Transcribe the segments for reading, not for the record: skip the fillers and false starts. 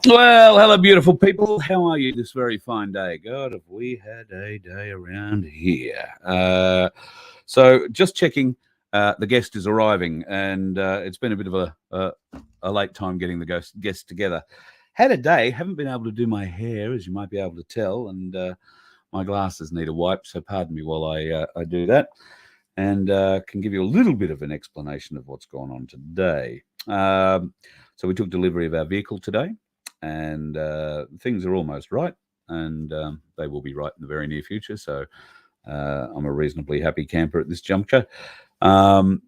Well, hello, beautiful people. How are you this very fine day? God, have we had a day around here? So just checking, the guest is arriving, and it's been a bit of a late time getting the guest together. Had a day, haven't been able to do my hair, as you might be able to tell, and my glasses need a wipe, so pardon me while I do that, and can give you a little bit of an explanation of what's going on today. So we took delivery of our vehicle today, and things are almost right, and they will be right in the very near future. So I'm a reasonably happy camper at this juncture. Really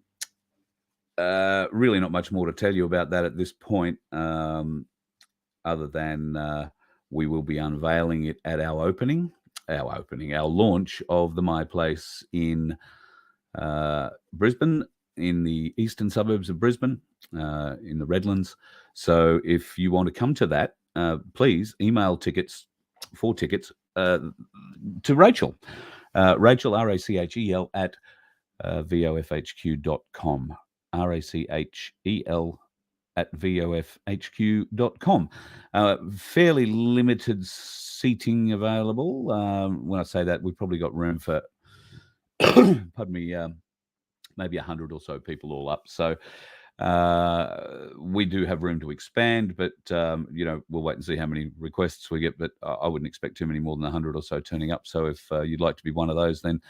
not much more to tell you about that at this point, other than we will be unveiling it at our launch of the My Place in Brisbane, in the eastern suburbs of Brisbane, in the Redlands. So if you want to come to that, please email tickets to Rachel. Rachel, R-A-C-H-E-L, at VoFHQ.com. R-A-C-H-E-L at VoFHQ.com. Fairly limited seating available. When I say that, we've probably got room for, pardon me, maybe 100 or so people all up. So we do have room to expand, but we'll wait and see how many requests we get. But I wouldn't expect too many more than 100 or so turning up. So if you'd like to be one of those, then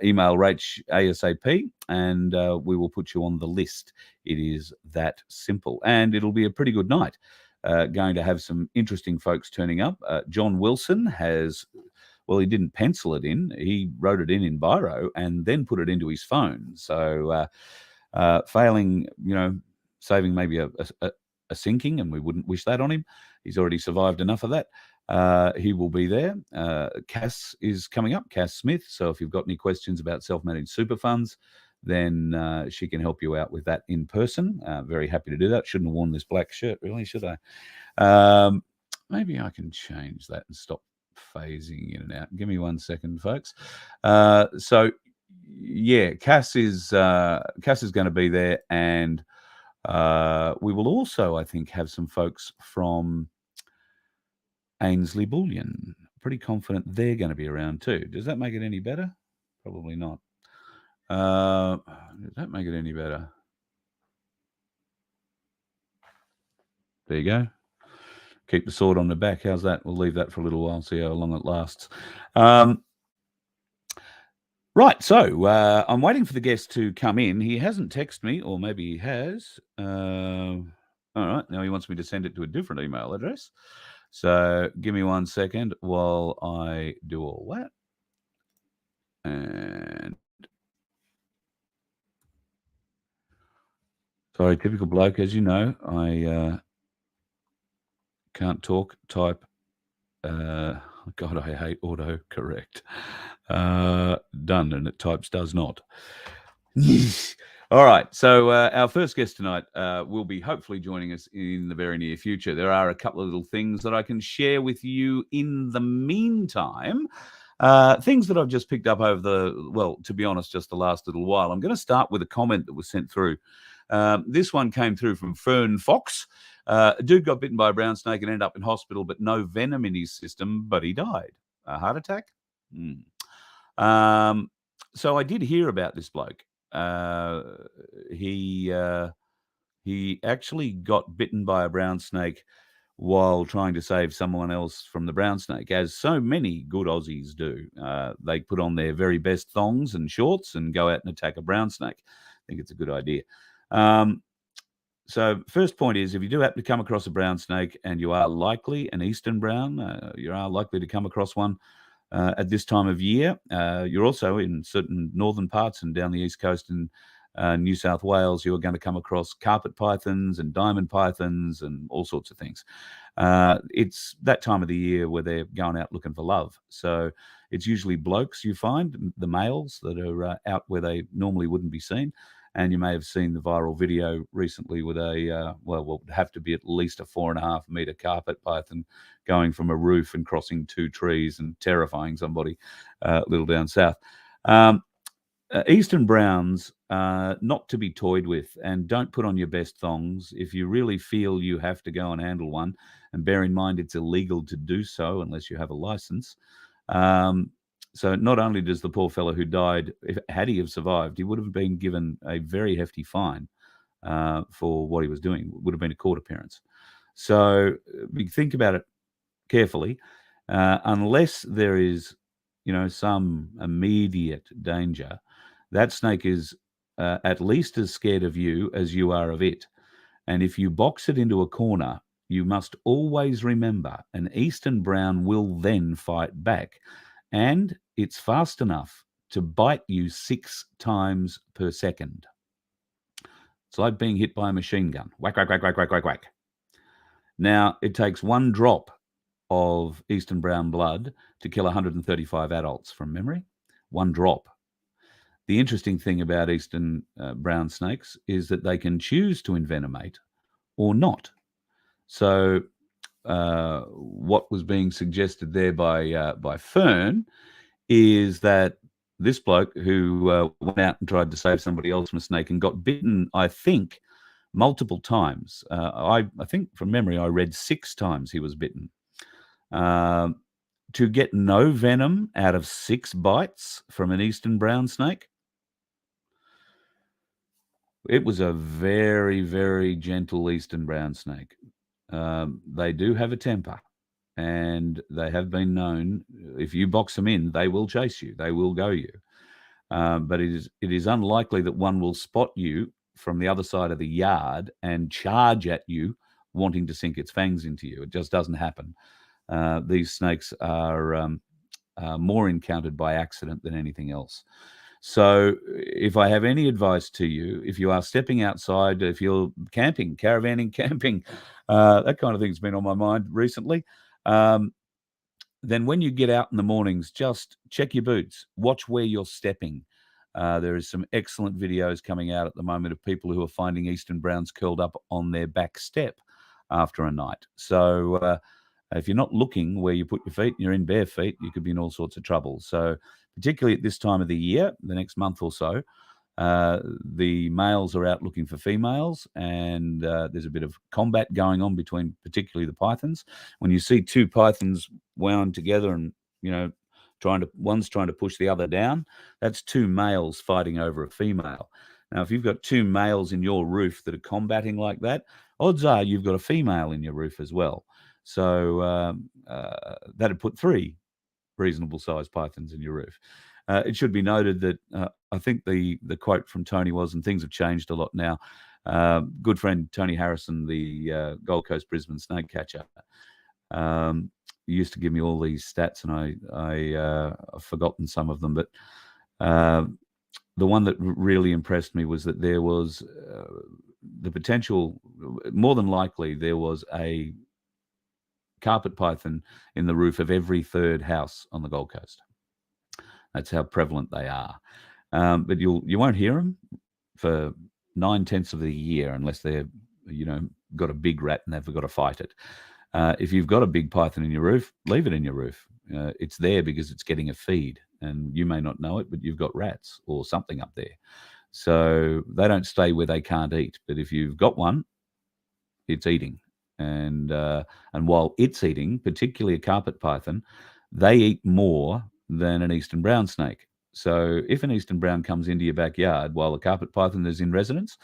email Rach ASAP, and we will put you on the list. It is that simple, and it'll be a pretty good night. Going to have some interesting folks turning up. John Wilson has. Well, he didn't pencil it in. He wrote it in biro and then put it into his phone. So failing, saving maybe a sinking, and we wouldn't wish that on him. He's already survived enough of that. He will be there. Cass is coming up, Cass Smith. So if you've got any questions about self-managed super funds, then she can help you out with that in person. Very happy to do that. Shouldn't have worn this black shirt, really, should I? Maybe I can change that and stop phasing in and out. Give me 1 second, folks. So yeah, Cass is going to be there, and we will also, I think, have some folks from Ainsley Bullion. Pretty confident they're going to be around too. Does that make it any better? Probably not. Does that make it any better? There you go. Keep the sword on the back. How's that? We'll leave that for a little while, see how long it lasts. Right, so I'm waiting for the guest to come in. He hasn't texted me, or maybe he has. All right, now he wants me to send it to a different email address. So give me 1 second while I do all that. And sorry, typical bloke, as you know, I can't talk, type. God, I hate autocorrect. Done, and it types does not. All right, so our first guest tonight will be hopefully joining us in the very near future. There are a couple of little things that I can share with you in the meantime. Things that I've just picked up over to be honest, just the last little while. I'm going to start with a comment that was sent through. This one came through from Fern Fox. A dude got bitten by a brown snake and ended up in hospital, but no venom in his system, but he died. A heart attack? So I did hear about this bloke. He actually got bitten by a brown snake while trying to save someone else from the brown snake, as so many good Aussies do. They put on their very best thongs and shorts and go out and attack a brown snake. I think it's a good idea. So first point is, if you do happen to come across a brown snake, and you are likely an eastern brown, you are likely to come across one at this time of year. You're also in certain northern parts and down the east coast in New South Wales, you're going to come across carpet pythons and diamond pythons and all sorts of things. It's that time of the year where they're going out looking for love. So it's usually blokes you find, the males, that are out where they normally wouldn't be seen. And you may have seen the viral video recently with a, would have to be at least a 4.5 meter carpet python going from a roof and crossing 2 trees and terrifying somebody a little down south. Eastern browns not to be toyed with, and don't put on your best thongs. If you really feel you have to go and handle one, and bear in mind it's illegal to do so unless you have a license. So not only does the poor fellow who died, had he have survived, he would have been given a very hefty fine for what he was doing. It would have been a court appearance. So think about it carefully. Unless there is, some immediate danger, that snake is at least as scared of you as you are of it. And if you box it into a corner, you must always remember an eastern brown will then fight back. And it's fast enough to bite you 6 times per second. It's like being hit by a machine gun. Whack, whack, whack, whack, whack, whack, whack. Now, it takes 1 drop of eastern brown blood to kill 135 adults from memory. 1 drop. The interesting thing about eastern brown snakes is that they can choose to envenomate or not. So what was being suggested there by Fern is that this bloke who went out and tried to save somebody else from a snake and got bitten, I think, multiple times. I think from memory I read 6 times he was bitten. To get no venom out of 6 bites from an eastern brown snake, it was a very, very gentle eastern brown snake. They do have a temper, and they have been known, if you box them in, they will chase you. They will go you. But it is unlikely that one will spot you from the other side of the yard and charge at you, wanting to sink its fangs into you. It just doesn't happen. These snakes are more encountered by accident than anything else. So if I have any advice to you, if you are stepping outside, if you're camping, caravanning, camping, that kind of thing's been on my mind recently, then when you get out in the mornings, just check your boots. Watch where you're stepping. There is some excellent videos coming out at the moment of people who are finding eastern browns curled up on their back step after a night. So if you're not looking where you put your feet and you're in bare feet, you could be in all sorts of trouble. So particularly at this time of the year, the next month or so, the males are out looking for females, and there's a bit of combat going on between particularly the pythons. When you see 2 pythons wound together and, one's trying to push the other down, that's 2 males fighting over a female. Now, if you've got 2 males in your roof that are combating like that, odds are you've got a female in your roof as well. So that'd put 3 reasonable sized pythons in your roof. It should be noted that I think the quote from Tony was, and things have changed a lot now. Good friend Tony Harrison, the Gold Coast Brisbane snake catcher, used to give me all these stats, and I've forgotten some of them. But the one that really impressed me was that there was the potential, more than likely, there was a carpet python in the roof of every 3rd house on the Gold Coast. That's how prevalent they are. But you won't hear them for 9/10 of the year unless they're, got a big rat and they've got to fight it. If you've got a big python in your roof, leave it in your roof. It's there because it's getting a feed, and you may not know it, but you've got rats or something up there. So they don't stay where they can't eat. But if you've got one, it's eating. And while it's eating, particularly a carpet python, they eat more than an eastern brown snake. So if an eastern brown comes into your backyard while a carpet python is in residence,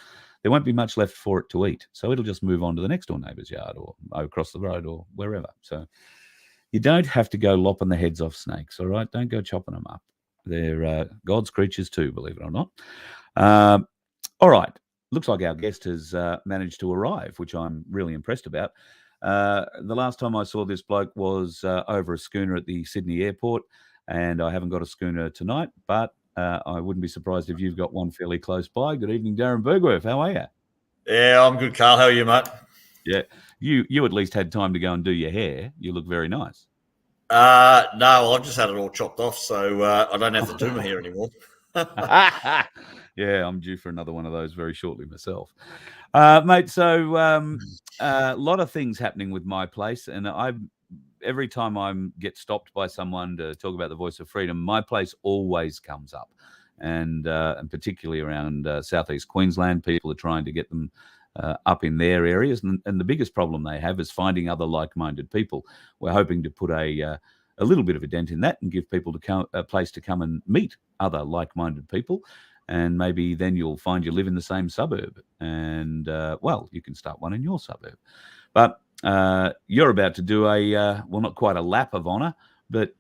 there won't be much left for it to eat. So it'll just move on to the next door neighbour's yard or across the road or wherever. So you don't have to go lopping the heads off snakes, all right? Don't go chopping them up. They're God's creatures too, believe it or not. All right. Looks like our guest has managed to arrive, which I'm really impressed about. The last time I saw this bloke was over a schooner at the Sydney airport, and I haven't got a schooner tonight, but I wouldn't be surprised if you've got one fairly close by. Good evening, Darren Bergwerf. How are you? Yeah, I'm good, Carl. How are you, mate? Yeah, you at least had time to go and do your hair. You look very nice. No, I've just had it all chopped off, so I don't have to do my hair anymore. Yeah, I'm due for another one of those very shortly myself. Mate, so a lot of things happening with my place, and every time I get stopped by someone to talk about the voice of freedom, my place always comes up. and particularly around southeast Queensland. People are trying to get them up in their areas, and the biggest problem they have is finding other like-minded people. We're hoping to put a little bit of a dent in that and give people a place to come and meet other like-minded people, and maybe then you'll find you live in the same suburb, and well, you can start one in your suburb. But you're about to do well, not quite a lap of honour, but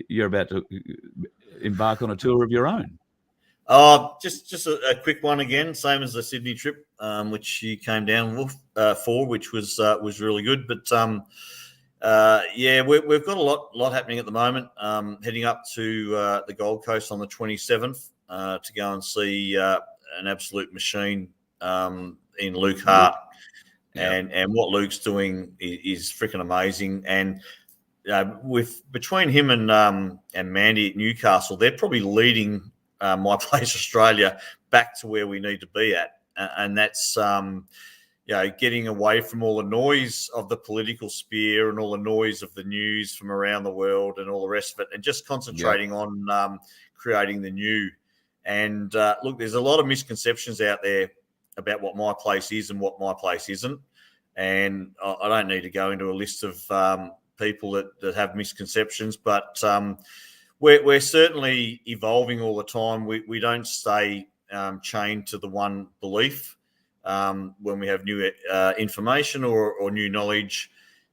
you're about to embark on a tour of your own. Just a quick one again, same as the Sydney trip, which you came down for, which was really good. But yeah, we've got a lot happening at the moment. Heading up to the Gold Coast on the 27th to go and see an absolute machine in Luke Hart, and what Luke's doing is freaking amazing. And between him and Mandy at Newcastle, they're probably leading My Place Australia back to where we need to be at, and that's getting away from all the noise of the political sphere and all the noise of the news from around the world and all the rest of it, and just concentrating on creating the new. And look, there's a lot of misconceptions out there about what My Place is and what My Place isn't, and I don't need to go into a list of people that have misconceptions, but we're certainly evolving all the time. We don't stay chained to the one belief. When we have new information or new knowledge,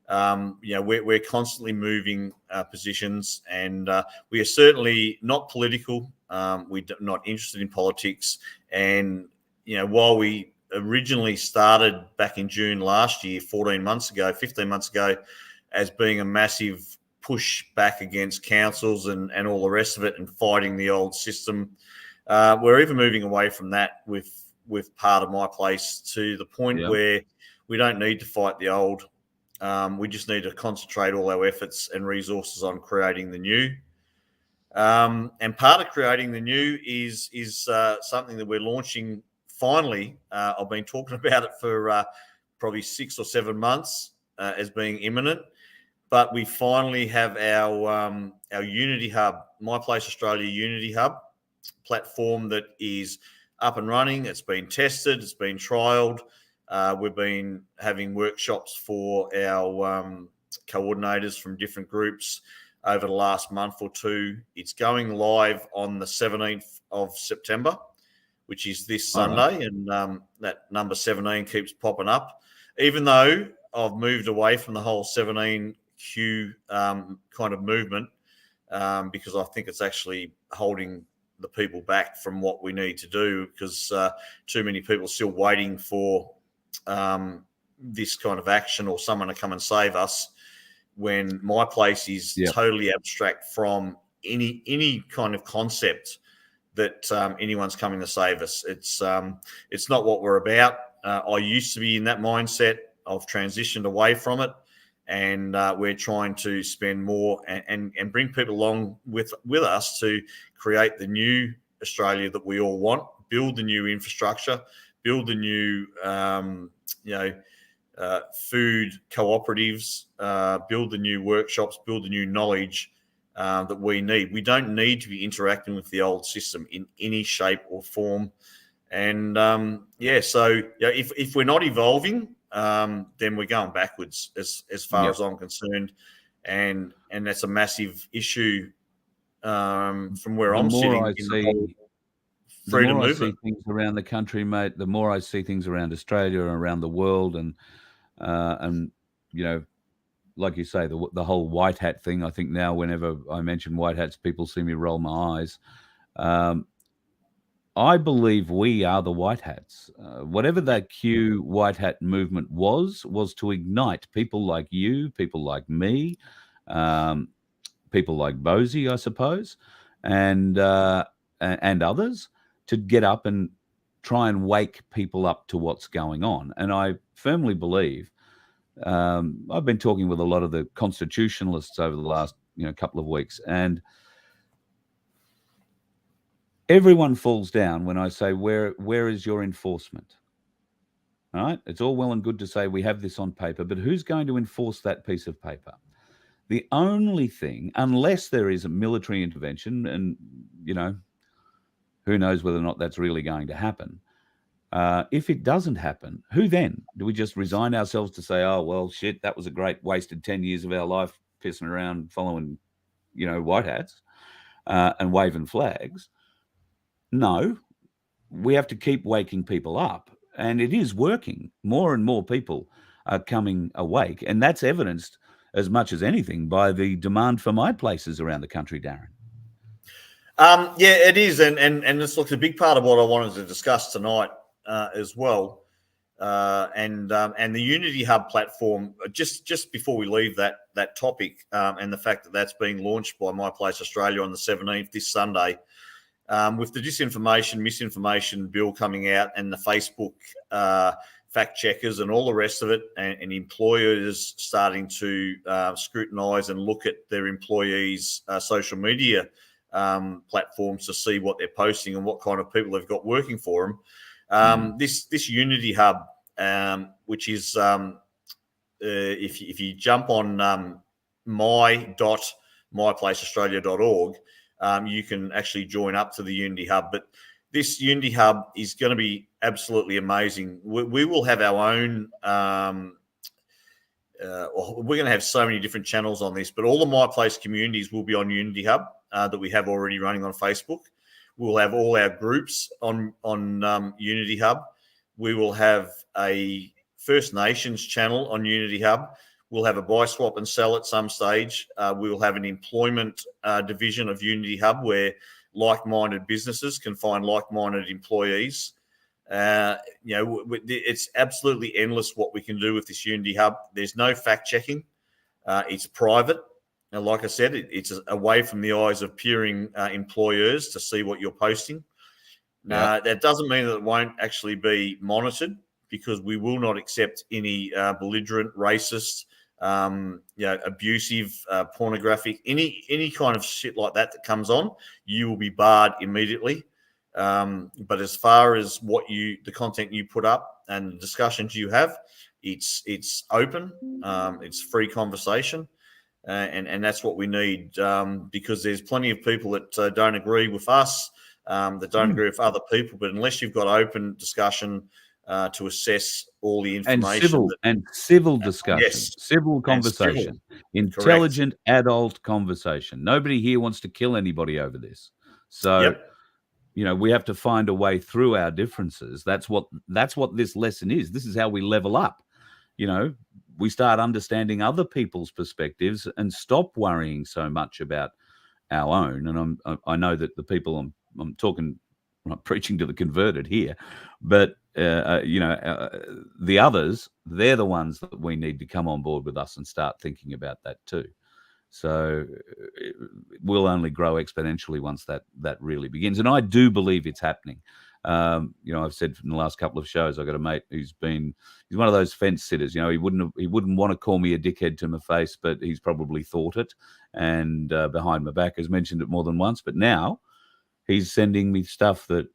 we're constantly moving positions, and we are certainly not political. We're not interested in politics. And, while we originally started back in June last year, 15 months ago, as being a massive push back against councils and all the rest of it and fighting the old system, we're even moving away from that with part of My Place to the point where we don't need to fight the old. We just need to concentrate all our efforts and resources on creating the new. And part of creating the new is something that we're launching finally. I've been talking about it for probably 6 or 7 months as being imminent. But we finally have our Unity Hub, My Place Australia Unity Hub platform that is up and running. It's been tested. It's been trialled. We've been having workshops for our coordinators from different groups over the last month or two. It's going live on the 17th of September, which is this Sunday, and that number 17 keeps popping up. Even though I've moved away from the whole 17Q kind of movement, because I think it's actually holding the people back from what we need to do, because too many people are still waiting for this kind of action or someone to come and save us, when My Place is totally abstract from any kind of concept that anyone's coming to save us. It's not what we're about. I used to be in that mindset. I've transitioned away from it, and we're trying to spend more and bring people along with us to create the new Australia that we all want, build the new infrastructure, build the new food cooperatives, build the new workshops, build the new knowledge that we need. We don't need to be interacting with the old system in any shape or form. And so if we're not evolving, then we're going backwards as far as I'm concerned, and that's a massive issue from where I'm sitting. The more I see things around the country, mate, the more I see things around Australia and around the world, and like you say, the whole white hat thing. I think now whenever I mention white hats, people see me roll my eyes. I believe we are the white hats. Whatever that Q white hat movement was to ignite people like you, people like me, people like Bosie, I suppose, and others, to get up and try and wake people up to what's going on. And I firmly believe, I've been talking with a lot of the constitutionalists over the last couple of weeks, and everyone falls down when I say, where is your enforcement? All right? It's all well and good to say we have this on paper, but who's going to enforce that piece of paper? The only thing, unless there is a military intervention, and Who knows whether or not that's really going to happen? If it doesn't happen, who then? Do we just resign ourselves to say, oh, well, shit, that was a great wasted 10 years of our life pissing around following, white hats and waving flags? No, we have to keep waking people up. And it is working. More and more people are coming awake. And that's evidenced as much as anything by the demand for my places around the country, Darren. Yeah, it is. And this looks a big part of what I wanted to discuss tonight as well. And the Unity Hub platform, just before we leave that topic, and the fact that that's being launched by My Place Australia on the 17th, this Sunday, with the disinformation, misinformation bill coming out, and the Facebook fact checkers and all the rest of it, and employers starting to scrutinise and look at their employees' social media platforms to see what they're posting and what kind of people they've got working for them. This Unity Hub, which is if you jump on my.myplaceaustralia.org, you can actually join up to the Unity Hub. But this Unity Hub is going to be absolutely amazing. We will have our own. We're going to have so many different channels on this, but all the My Place communities will be on Unity Hub that we have already running on Facebook. We'll have all our groups on Unity Hub. We will have a First Nations channel on Unity Hub. We'll have a buy, swap and sell at some stage. We will have an employment division of Unity Hub where like-minded businesses can find like-minded employees. It's absolutely endless what we can do with this Unity Hub. There's no fact-checking. It's private. And like I said, it's away from the eyes of peering employers to see what you're posting. That doesn't mean that it won't actually be monitored, because we will not accept any belligerent, racist, abusive, pornographic, any kind of shit like that comes on. You will be barred immediately. But as far as the content you put up and the discussions you have, it's open. It's free conversation. And that's what we need, because there's plenty of people that don't agree with us, that don't agree with other people. But unless you've got open discussion to assess all the information and civil discussion, yes, civil conversation, intelligent adult conversation. Nobody here wants to kill anybody over this. So, we have to find a way through our differences. That's what this lesson is. This is how we level up. We start understanding other people's perspectives and stop worrying so much about our own. And I know that the people I'm talking, I'm not preaching to the converted here, but the others, they're the ones that we need to come on board with us and start thinking about that too. So we'll only grow exponentially once that really begins. And I do believe it's happening. I've said in the last couple of shows, I've got a mate he's one of those fence sitters. He wouldn't want to call me a dickhead to my face, but he's probably thought it, and behind my back has mentioned it more than once. But now he's sending me stuff that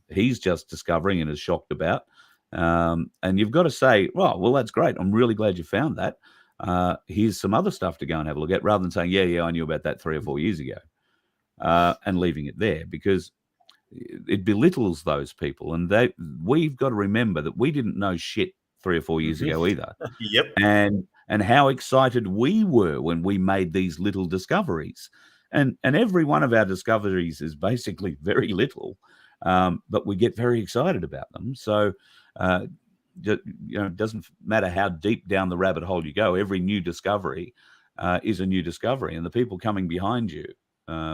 he's just discovering and is shocked about. And you've got to say, well, that's great. I'm really glad you found that. Here's some other stuff to go and have a look at, rather than saying, yeah, I knew about that 3 or 4 years ago, and leaving it there, because it belittles those people. And we've got to remember that we didn't know shit 3 or 4 years ago either. Yep. And how excited we were when we made these little discoveries. And every one of our discoveries is basically very little, but we get very excited about them. So, it doesn't matter how deep down the rabbit hole you go. Every new discovery is a new discovery. And the people coming behind you,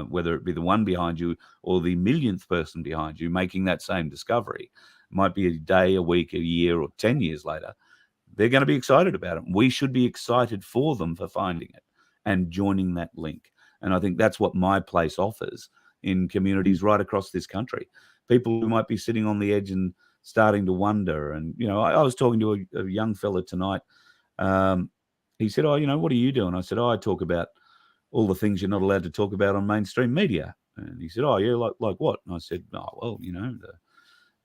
whether it be the one behind you or the millionth person behind you making that same discovery, might be a day, a week, a year, or 10 years later, they're going to be excited about it. We should be excited for them for finding it and joining that link. And I think that's what My Place offers in communities right across this country. People who might be sitting on the edge and starting to wonder. And, I was talking to a young fella tonight. He said, what do you do? And I said, I talk about all the things you're not allowed to talk about on mainstream media. And he said, like what? And I said,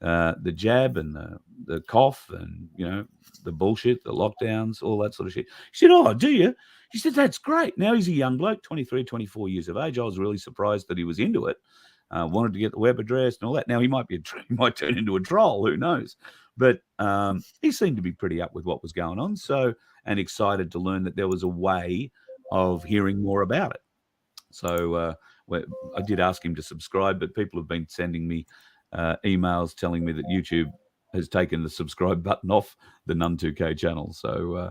the jab and the cough and, the bullshit, the lockdowns, all that sort of shit. He said, do you? He said, that's great. Now he's a young bloke, 23, 24 years of age. I was really surprised that he was into it. wanted to get the web address and all that. Now he might turn into a troll, who knows? But he seemed to be pretty up with what was going on, and excited to learn that there was a way of hearing more about it. So I did ask him to subscribe, but people have been sending me emails telling me that YouTube has taken the subscribe button off the None 2K channel. So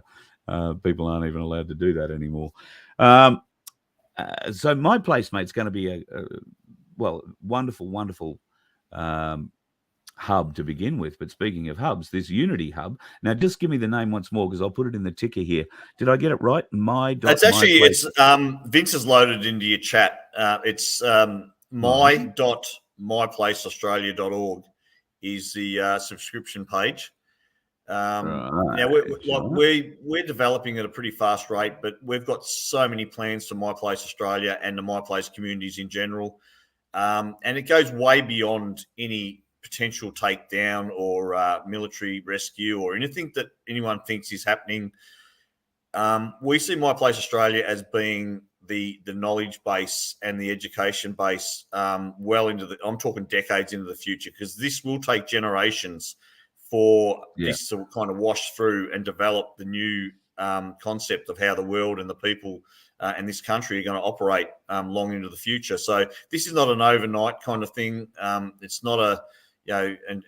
people aren't even allowed to do that anymore. So my placemate's going to be a wonderful, wonderful hub to begin with. But speaking of hubs, this Unity hub. Now, just give me the name once more, because I'll put it in the ticker here. Did I get it right? It's Vince has loaded into your chat. It's my.myplaceaustralia.org is the subscription page. Now we're developing at a pretty fast rate, but we've got so many plans for My Place Australia and the My Place communities in general, and it goes way beyond any potential takedown or military rescue or anything that anyone thinks is happening. We see My Place Australia as being the knowledge base and the education base well into I'm talking decades into the future, because this will take generations for this to kind of wash through and develop the new concept of how the world and the people and this country are going to operate long into the future. So this is not an overnight kind of thing. It's not a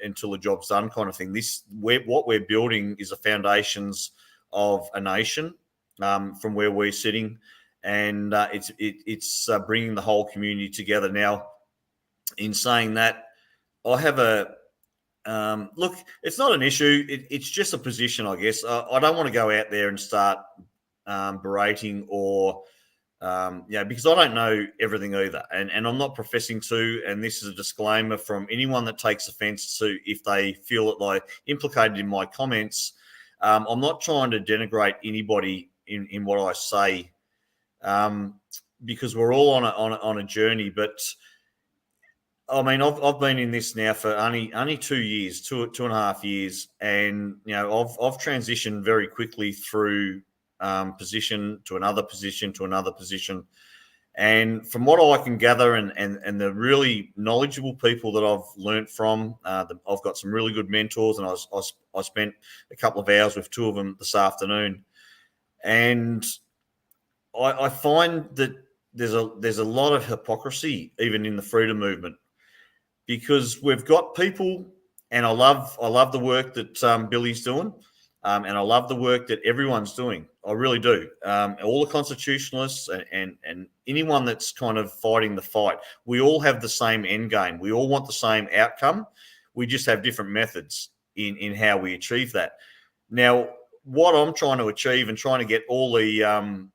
until the job's done kind of thing. What we're building is the foundations of a nation from where we're sitting, and it's bringing the whole community together. Now, in saying that, I have a look. It's not an issue. It's just a position, I guess. I don't want to go out there and start berating or because I don't know everything either, and I'm not professing to. And this is a disclaimer from anyone that takes offence to if they feel that they're implicated in my comments. I'm not trying to denigrate anybody in what I say, because we're all on a journey. But I mean, I've been in this now for only 2 years, two and a half years, and I've transitioned very quickly through position to another position to another position. And from what I can gather, and the really knowledgeable people that I've learnt from, I've got some really good mentors, and I spent a couple of hours with two of them this afternoon, and I find that there's a lot of hypocrisy even in the freedom movement, because we've got people, and I love the work that Billy's doing. And I love the work that everyone's doing. I really do. All the constitutionalists and anyone that's kind of fighting the fight, we all have the same end game. We all want the same outcome. We just have different methods in how we achieve that. Now, what I'm trying to achieve and trying to get all the and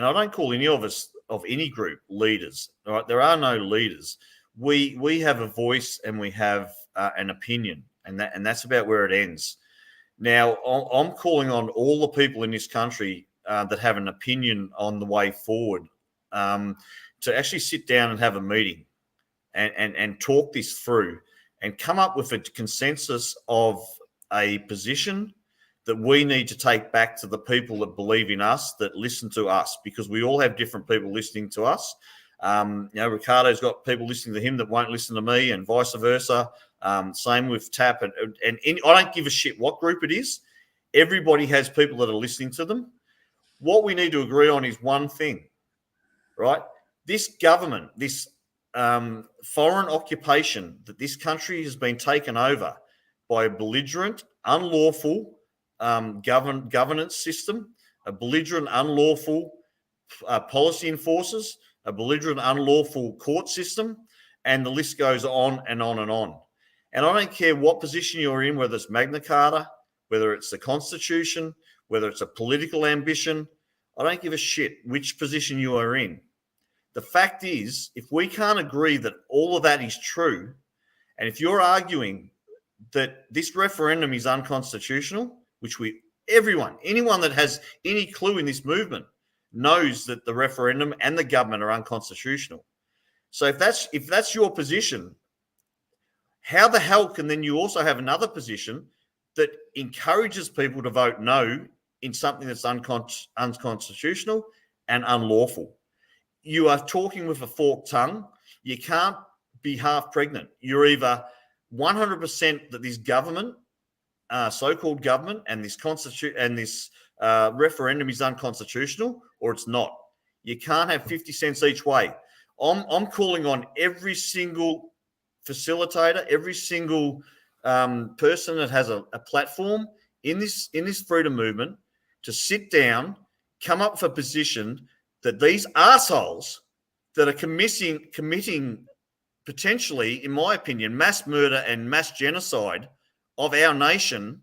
I don't call any of us of any group leaders. All right, there are no leaders. We have a voice and we have an opinion, and that's about where it ends. Now, I'm calling on all the people in this country that have an opinion on the way forward to actually sit down and have a meeting and talk this through and come up with a consensus of a position that we need to take back to the people that believe in us, that listen to us, because we all have different people listening to us. Ricardo's got people listening to him that won't listen to me, and vice versa. Same with TAP, and I don't give a shit what group it is. Everybody has people that are listening to them. What we need to agree on is one thing, right? This government, this foreign occupation that this country has been taken over by a belligerent, unlawful governance system, a belligerent, unlawful policy enforcers, a belligerent, unlawful court system, and the list goes on and on and on. And I don't care what position you're in, whether it's Magna Carta, whether it's the Constitution, whether it's a political ambition. I don't give a shit which position you are in. The fact is, if we can't agree that all of that is true, and if you're arguing that this referendum is unconstitutional, which anyone that has any clue in this movement knows that the referendum and the government are unconstitutional. So if that's your position, how the hell can then you also have another position that encourages people to vote no in something that's unconstitutional and unlawful? You are talking with a forked tongue. You can't be half pregnant. You're either 100% that this government, so-called government, and this referendum is unconstitutional, or it's not. You can't have 50 cents each way. I'm calling on every single facilitator, every single person that has a platform in this freedom movement to sit down, come up with a position that these assholes that are committing potentially, in my opinion, mass murder and mass genocide of our nation.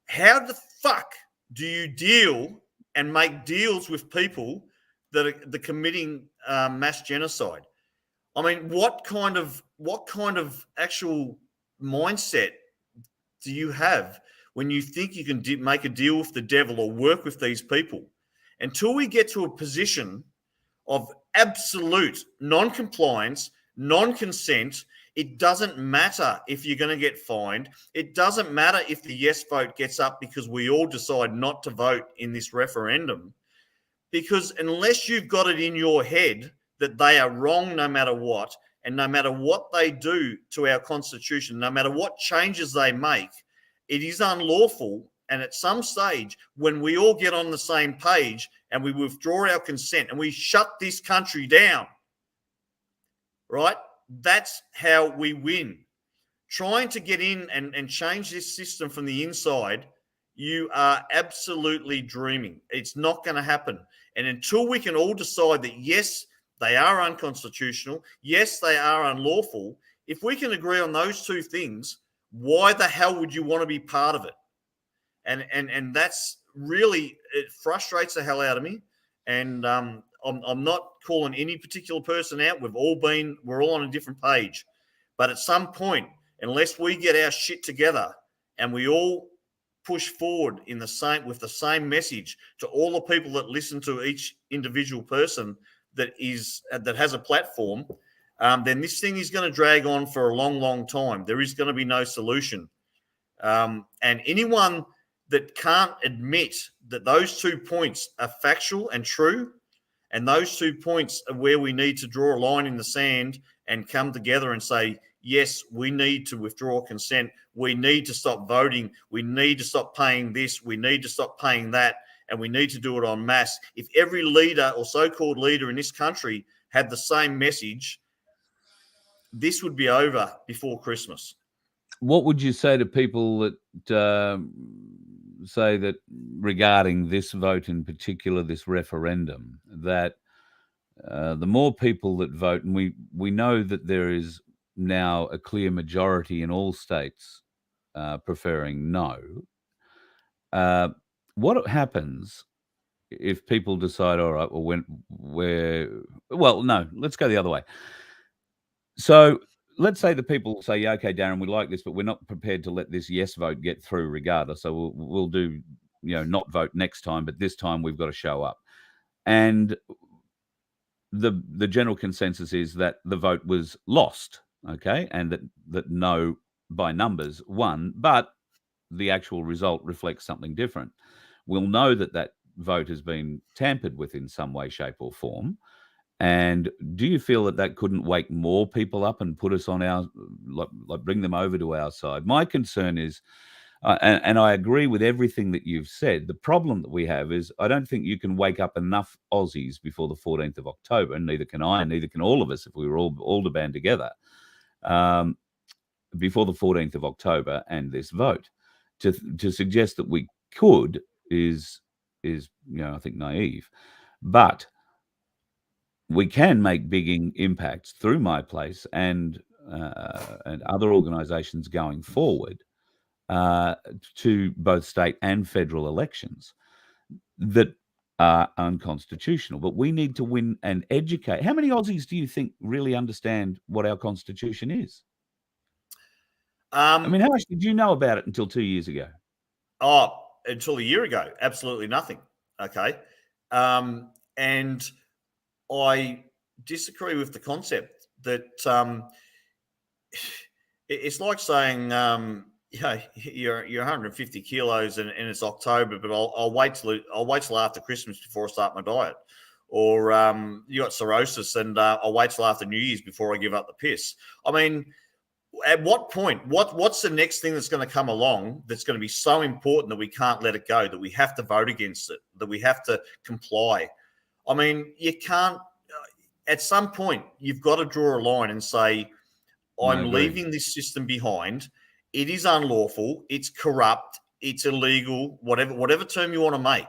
How the fuck do you deal and make deals with people that are committing mass genocide? I mean, what kind of actual mindset do you have when you think you can make a deal with the devil or work with these people? Until we get to a position of absolute non-compliance, non-consent, it doesn't matter if you're going to get fined. It doesn't matter if the yes vote gets up because we all decide not to vote in this referendum. Because unless you've got it in your head that they are wrong no matter what, and no matter what they do to our Constitution, no matter what changes they make, it is unlawful. And at some stage, when we all get on the same page and we withdraw our consent and we shut this country down, right, that's how we win. Trying to get in and change this system from the inside, you are absolutely dreaming. It's not going to happen. And until we can all decide that, yes, they are unconstitutional, yes, they are unlawful, if we can agree on those two things, why the hell would you want to be part of it? And that's really, it frustrates the hell out of me. And I'm not calling any particular person out. We're all on a different page. But at some point, unless we get our shit together and we all push forward with the same message to all the people that listen to each individual person that has a platform, then this thing is going to drag on for a long, long time. There is going to be no solution. And anyone that can't admit that those 2 points are factual and true, and those 2 points are where we need to draw a line in the sand and come together and say, yes, we need to withdraw consent. We need to stop voting. We need to stop paying this. We need to stop paying that. And we need to do it en masse. If every leader or so-called leader in this country had the same message, this would be over before Christmas. What would you say to people that say that regarding this vote in particular, this referendum, that the more people that vote, and we know that there is now a clear majority in all states preferring no, what happens if people decide, all right, well, no, let's go the other way. So let's say the people say, yeah, okay, Darren, we like this, but we're not prepared to let this yes vote get through regardless. So we'll do, not vote next time, but this time we've got to show up. And the general consensus is that the vote was lost, okay, and that no by numbers won, but the actual result reflects something different. We'll know that vote has been tampered with in some way, shape, or form. And do you feel that couldn't wake more people up and put us on bring them over to our side? My concern is, and I agree with everything that you've said, the problem that we have is I don't think you can wake up enough Aussies before the 14th of October, and neither can I, and neither can all of us if we were all to band together before the 14th of October and this vote. To suggest that we could is I think naive. But we can make big impacts through My Place and other organisations going forward to both state and federal elections that are unconstitutional. But we need to win and educate. How many Aussies do you think really understand what our Constitution is? I mean, how much did you know about it until 2 years ago? Oh, until a year ago, absolutely nothing. Okay. And I disagree with the concept that it's like saying, you're 150 kilos and it's October, but I'll wait till after Christmas before I start my diet. or you got cirrhosis, and I'll wait till after New Year's before I give up the piss. I mean, at what point? What's the next thing that's going to come along that's going to be so important that we can't let it go, that we have to vote against it, that we have to comply? I mean, you can't. At some point, you've got to draw a line and say, I'm leaving this system behind. It is unlawful. It's corrupt. It's illegal, whatever term you want to make.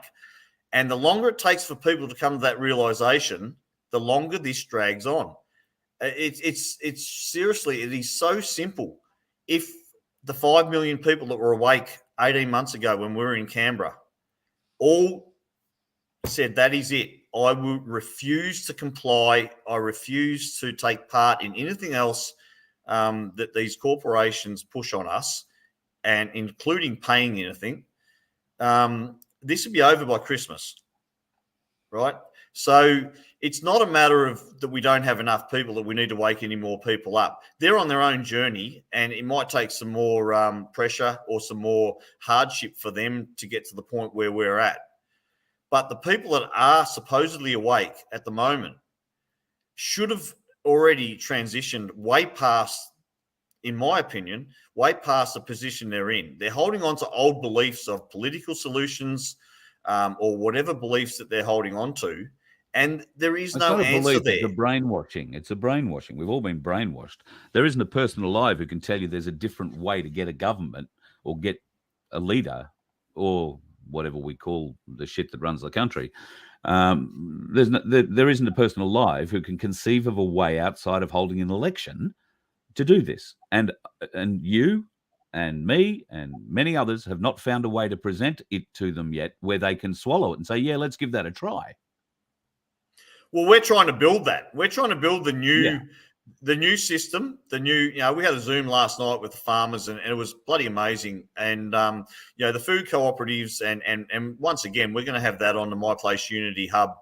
And the longer it takes for people to come to that realization, the longer this drags on. It's seriously, it is so simple. If the 5 million people that were awake 18 months ago when we were in Canberra all said that is it, I will refuse to comply. I refuse to take part in anything else that these corporations push on us, and including paying anything. This would be over by Christmas, right? So it's not a matter of that we don't have enough people, that we need to wake any more people up. They're on their own journey, and it might take some more pressure or some more hardship for them to get to the point where we're at. But the people that are supposedly awake at the moment should have already transitioned way past, in my opinion, way past the position they're in. They're holding on to old beliefs of political solutions or whatever beliefs that they're holding on to. And there is no answer there. It's a brainwashing. It's a brainwashing. We've all been brainwashed. There isn't a person alive who can tell you there's a different way to get a government or get a leader or whatever we call the shit that runs the country. There isn't a person alive who can conceive of a way outside of holding an election to do this. And you and me and many others have not found a way to present it to them yet where they can swallow it and say, yeah, let's give that a try. Well, we're trying to build that. We're trying to build the new system, we had a Zoom last night with the farmers, and it was bloody amazing. And, the food cooperatives, and once again, we're going to have that on the My Place Unity Hub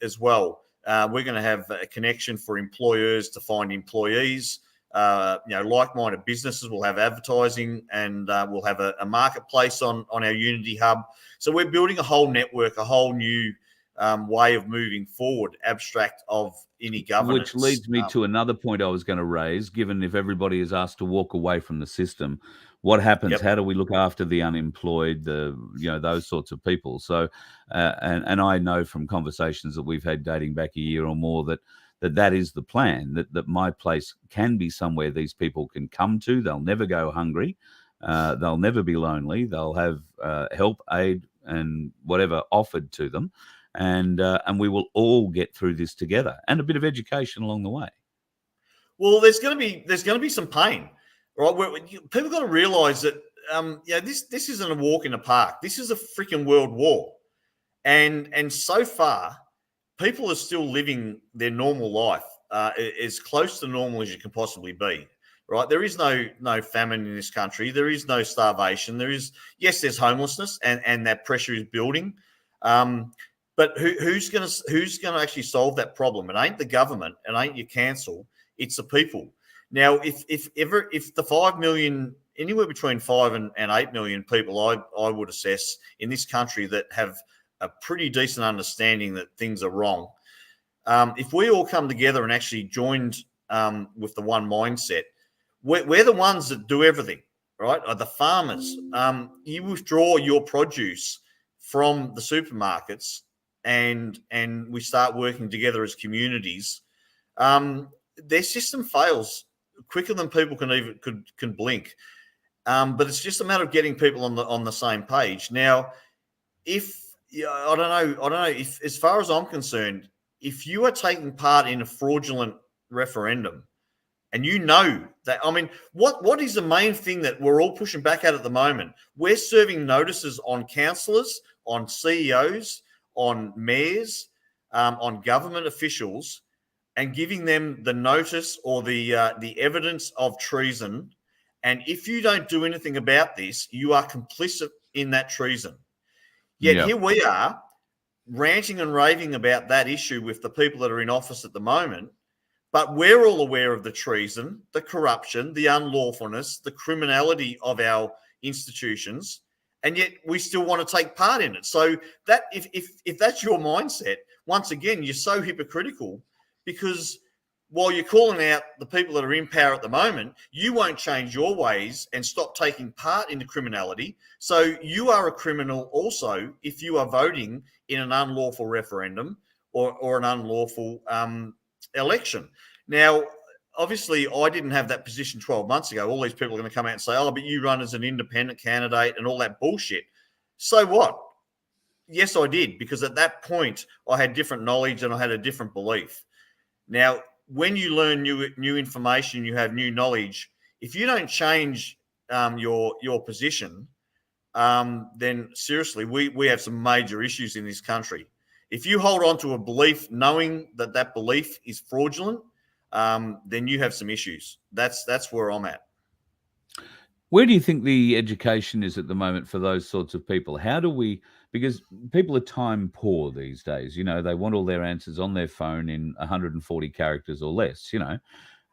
as well. We're going to have a connection for employers to find employees. Like-minded businesses will have advertising, and we'll have a marketplace on our Unity Hub. So we're building a whole network, a whole new way of moving forward, abstract of any governance. Which leads me to another point I was going to raise. Given if everybody is asked to walk away from the system, what happens? Yep. How do we look after the unemployed, those sorts of people? So, and I know from conversations that we've had dating back a year or more that is the plan, that My Place can be somewhere these people can come to. They'll never go hungry. They'll never be lonely. They'll have help, aid, and whatever offered to them. And we will all get through this together, and a bit of education along the way. Well, there's going to be some pain, right? People got to realise that this isn't a walk in the park. This is a freaking world war, and so far, people are still living their normal life as close to normal as you can possibly be. Right? There is no famine in this country. There is no starvation. There's homelessness, and that pressure is building. But who's going to actually solve that problem? It ain't the government. It ain't your council. It's the people. Now, if the 5 million, anywhere between 5 and 8 million people, I would assess in this country that have a pretty decent understanding that things are wrong. If we all come together and actually joined with the one mindset, we're the ones that do everything, right? Are the farmers. You withdraw your produce from the supermarkets, and we start working together as communities, their system fails quicker than people can blink. But it's just a matter of getting people on the same page. Now, I don't know if, as far as I'm concerned, if you are taking part in a fraudulent referendum, and you know that, I mean, what is the main thing that we're all pushing back at the moment? We're serving notices on councillors, on CEOs, on mayors, on government officials, and giving them the notice or the evidence of treason. And if you don't do anything about this, you are complicit in that treason. Yet Here we are ranting and raving about that issue with the people that are in office at the moment. But we're all aware of the treason, the corruption, the unlawfulness, the criminality of our institutions, and yet we still want to take part in it. So that if that's your mindset, once again, you're so hypocritical because while you're calling out the people that are in power at the moment, you won't change your ways and stop taking part in the criminality. So you are a criminal also if you are voting in an unlawful referendum or an unlawful election. Now, obviously, I didn't have that position 12 months ago. All these people are going to come out and say, oh, but you run as an independent candidate and all that bullshit. So what? Yes, I did, because at that point, I had different knowledge and I had a different belief. Now, when you learn new information, you have new knowledge. If you don't change your position, then seriously, we have some major issues in this country. If you hold on to a belief knowing that belief is fraudulent, then you have some issues. That's where I'm at. Where do you think the education is at the moment for those sorts of people? How do we, because people are time poor these days, they want all their answers on their phone in 140 characters or less,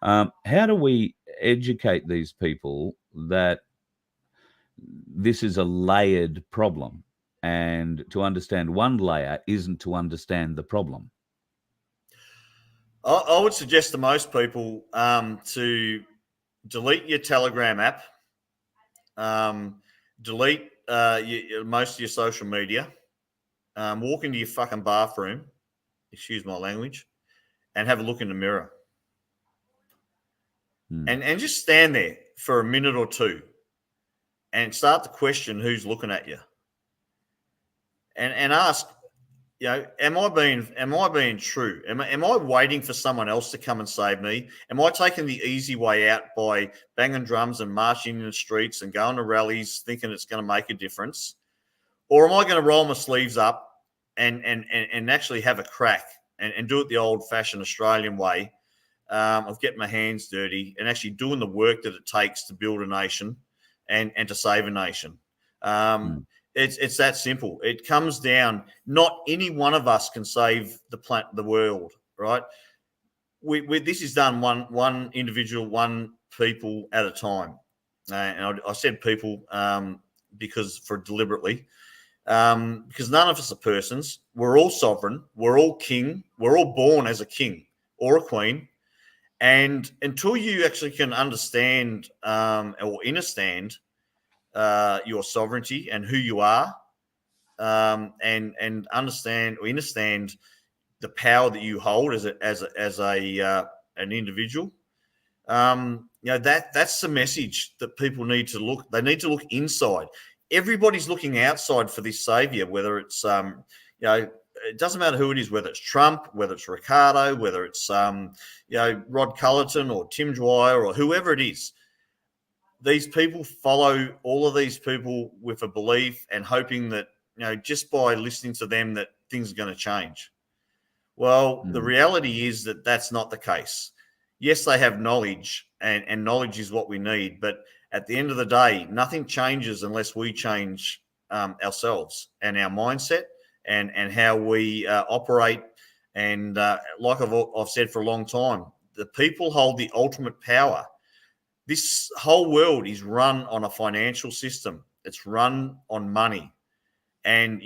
how do we educate these people that this is a layered problem, and to understand one layer isn't to understand the problem? I would suggest to most people to delete your Telegram app, delete most of your social media, walk into your fucking bathroom, excuse my language, and have a look in the mirror. And just stand there for a minute or two and start to question who's looking at you. And ask, am I being true? Am I waiting for someone else to come and save me? Am I taking the easy way out by banging drums and marching in the streets and going to rallies thinking it's going to make a difference? Or am I going to roll my sleeves up and actually have a crack and do it the old-fashioned Australian way of getting my hands dirty and actually doing the work that it takes to build a nation and to save a nation? It's that simple. It comes down, not any one of us can save the world, right? This is done one individual, one people at a time. And I said people because deliberately, because none of us are persons. We're all sovereign. We're all king. We're all born as a king or a queen. And until you actually can understand or understand your sovereignty and who you are, and understand the power that you hold as an individual, that's the message that people need to look. They need to look inside. Everybody's looking outside for this savior, whether it's it doesn't matter who it is, whether it's Trump, whether it's Ricardo, whether it's Rod Cullerton or Tim Dwyer or whoever it is. These people follow all of these people with a belief and hoping that, just by listening to them that things are going to change. Well, the reality is that that's not the case. Yes, they have knowledge and knowledge is what we need. But at the end of the day, nothing changes unless we change ourselves and our mindset and how we operate. And like I've said for a long time, the people hold the ultimate power. This whole world is run on a financial system. It's run on money. And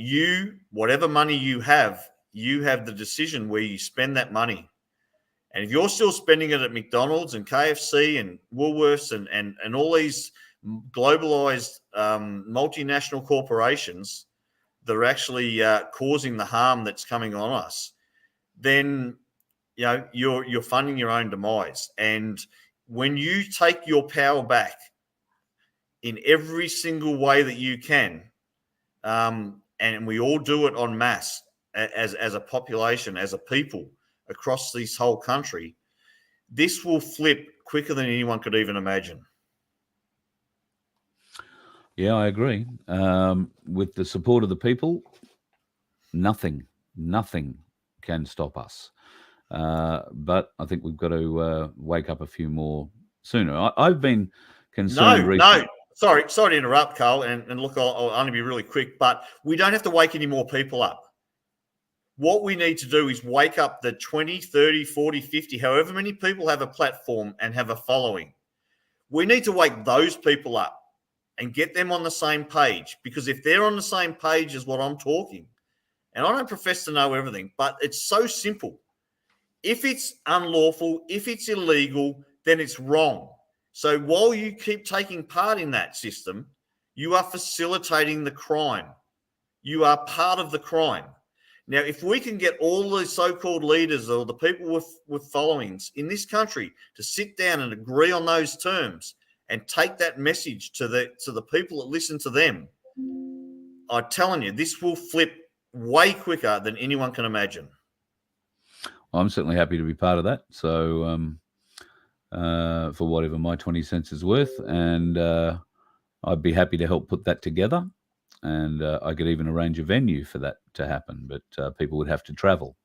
whatever money you have the decision where you spend that money. And if you're still spending it at McDonald's and KFC and Woolworths and all these globalized multinational corporations that are actually causing the harm that's coming on us, then you're funding your own demise. And when you take your power back in every single way that you can, and we all do it en masse as a population, as a people across this whole country, this will flip quicker than anyone could even imagine. Yeah, I agree. With the support of the people, nothing can stop us. But I think we've got to wake up a few more sooner. I've been concerned recently. No. Sorry to interrupt, Carl. And look, I'll only be really quick, but we don't have to wake any more people up. What we need to do is wake up the 20, 30, 40, 50, however many people have a platform and have a following. We need to wake those people up and get them on the same page, because if they're on the same page as what I'm talking And I don't profess to know everything, but it's so simple. If it's unlawful, if it's illegal, then it's wrong. So while you keep taking part in that system, you are facilitating the crime. You are part of the crime. Now, if we can get all the so-called leaders or the people with followings in this country to sit down and agree on those terms and take that message to the people that listen to them, I'm telling you, this will flip way quicker than anyone can imagine. I'm certainly happy to be part of that. So for whatever my 20 cents is worth, and I'd be happy to help put that together. And I could even arrange a venue for that to happen, but people would have to travel.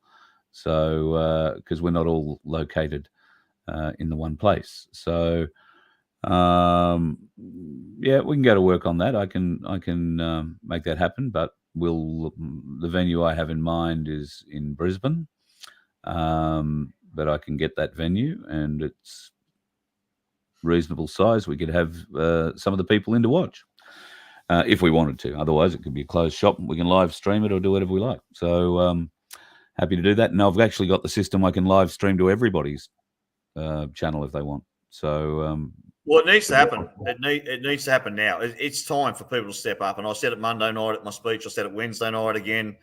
So because we're not all located in the one place. So yeah, we can go to work on that. I can make that happen, but the venue I have in mind is in Brisbane. But I can get that venue, and it's reasonable size. We could have some of the people in to watch. If we wanted to. Otherwise, it could be a closed shop and we can live stream it or do whatever we like. So happy to do that. And I've actually got the system I can live stream to everybody's channel if they want. So well, it needs to happen. It needs to happen now. It's time for people to step up. And I said it Monday night at my speech. I said it Wednesday night again.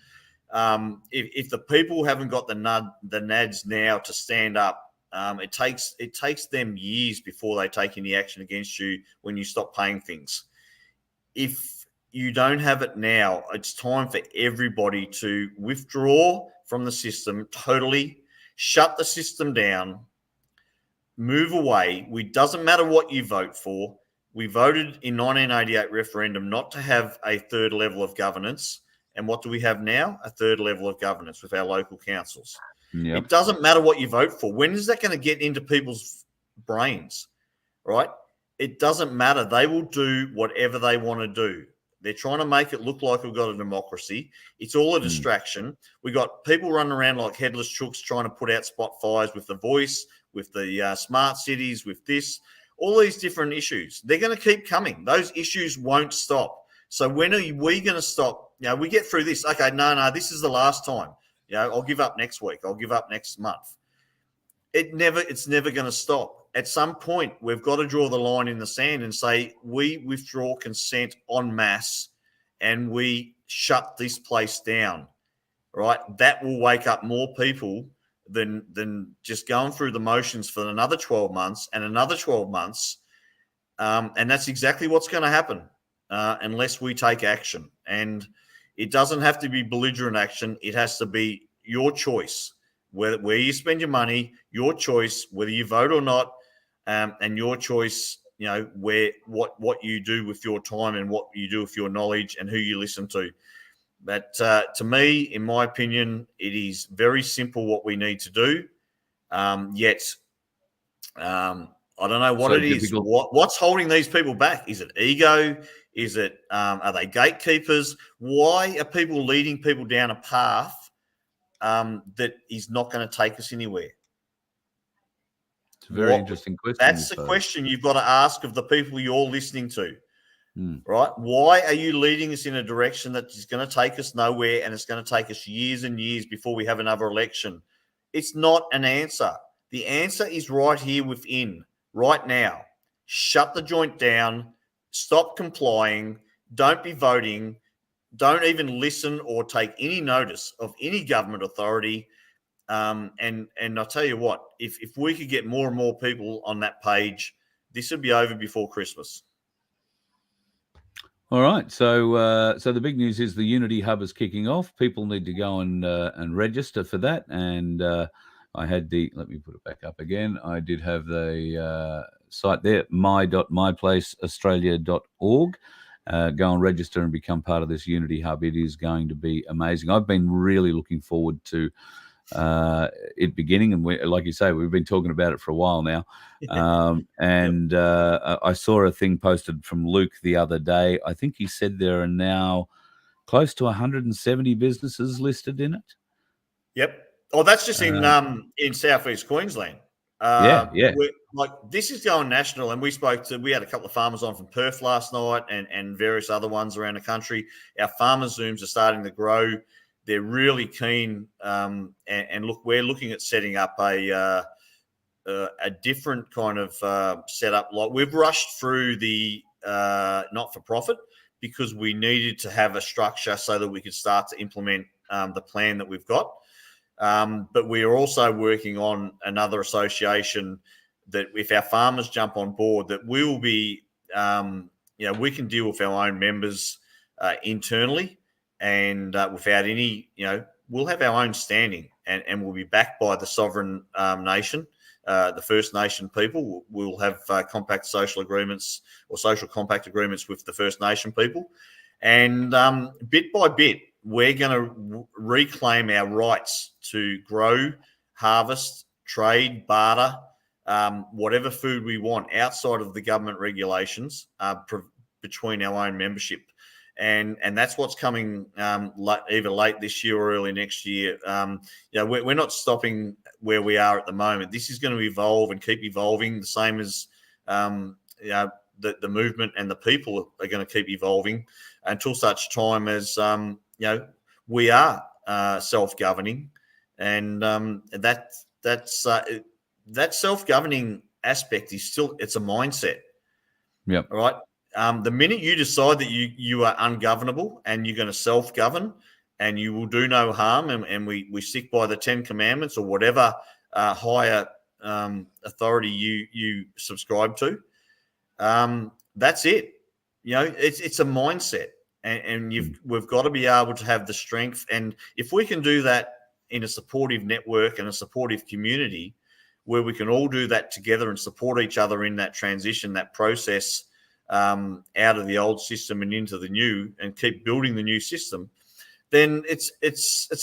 If the people haven't got the nads now to stand up, it takes them years before they take any action against you when you stop paying things. If you don't have it now, it's time for everybody to withdraw from the system totally, shut the system down, move away. It doesn't matter what you vote for. We voted in 1988 referendum not to have a third level of governance. And what do we have now? A third level of governance with our local councils. Yep. It doesn't matter what you vote for. When is that going to get into people's brains, right? It doesn't matter. They will do whatever they want to do. They're trying to make it look like we've got a democracy. It's all a distraction. We got people running around like headless chooks trying to put out spot fires with the voice, with the smart cities, with this, all these different issues. They're going to keep coming. Those issues won't stop. So when are we going to stop? We get through this. Okay, no, this is the last time. I'll give up next week. I'll give up next month. It's never going to stop. At some point, we've got to draw the line in the sand and say we withdraw consent en masse and we shut this place down, right? That will wake up more people than just going through the motions for another 12 months and another 12 months. And that's exactly what's going to happen unless we take action. And it doesn't have to be belligerent action. It has to be your choice, where you spend your money, your choice, whether you vote or not, and your choice, what you do with your time and what you do with your knowledge and who you listen to. But to me, in my opinion, it is very simple what we need to do. Yet, I don't know what it is. What's holding these people back? Is it ego? Is it are they gatekeepers? Why are people leading people down a path that is not going to take us anywhere? It's a very interesting question. That's the question you've got to ask of the people you're listening to, right? Why are you leading us in a direction that is going to take us nowhere and it's going to take us years and years before we have another election? It's not an answer. The answer is right here within, right now. Shut the joint down. Stop complying. Don't be voting. Don't even listen or take any notice of any government authority. And I'll tell you what, if we could get more and more people on that page, this would be over before Christmas. All right. So the big news is the Unity Hub is kicking off. People need to go and register for that. And I had let me put it back up again. I did have the site there, my.myplaceaustralia.org. Go and register and become part of this Unity Hub. It is going to be amazing. I've been really looking forward to it beginning, and like you say, we've been talking about it for a while now. And I saw a thing posted from Luke the other day. I think he said there are now close to 170 businesses listed in it. Yep. Oh, that's just in southeast Queensland. Yeah. Like this is going national, and we had a couple of farmers on from Perth last night, and various other ones around the country. Our farmer Zooms are starting to grow. they're really keen. And look, we're looking at setting up a different kind of setup. Like we've rushed through the not-for-profit because we needed to have a structure so that we could start to implement the plan that we've got. But we are also working on another association that if our farmers jump on board, that we will be, we can deal with our own members internally and without any, we'll have our own standing and we'll be backed by the sovereign nation. The First Nation people will have compact social agreements or social compact agreements with the First Nation people. And bit by bit, we're going to reclaim our rights to grow, harvest, trade, barter, whatever food we want outside of the government regulations between our own membership. And that's what's coming either late this year or early next year. We're not stopping where we are at the moment. This is going to evolve and keep evolving, the same as the movement and the people are going to keep evolving until such time as we are self-governing, and that self-governing aspect is still, it's a mindset. Yeah. All right. The minute you decide that you are ungovernable and you're going to self-govern and you will do no harm, and we stick by the 10 Commandments or whatever higher authority you subscribe to, that's it. It's a mindset, and we've got to be able to have the strength. And if we can do that in a supportive network and a supportive community where we can all do that together and support each other in that transition, that process, out of the old system and into the new, and keep building the new system, then it's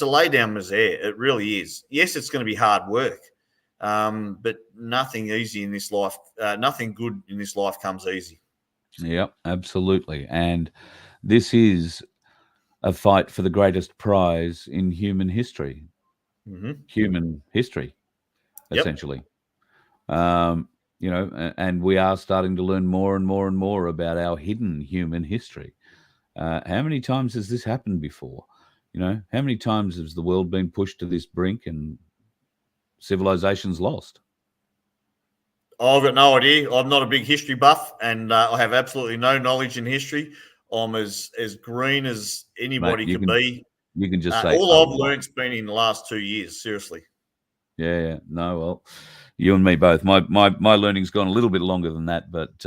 a lay down misère. It really is. Yes, it's going to be hard work, but nothing easy in this life. Nothing good in this life comes easy. Yep, absolutely. And this is a fight for the greatest prize in human history. Mm-hmm. Human history, essentially. Yep. And we are starting to learn more and more and more about our hidden human history. How many times has this happened before? How many times has the world been pushed to this brink and civilization's lost? I've got no idea. I'm not a big history buff, and I have absolutely no knowledge in history. I'm as green as anybody Mate, can be. You can just say all I've learn's been in the last 2 years. Seriously. Yeah. No, well, you and me both. My learning's gone a little bit longer than that, but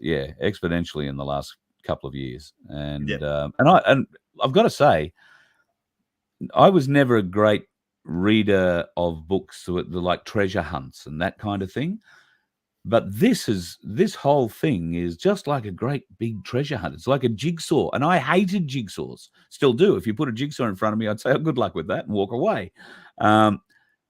exponentially in the last couple of years. And I've got to say, I was never a great reader of books like treasure hunts and that kind of thing. But this whole thing is just like a great big treasure hunt. It's like a jigsaw. And I hated jigsaws. Still do. If you put a jigsaw in front of me, I'd say, oh, good luck with that, and walk away. But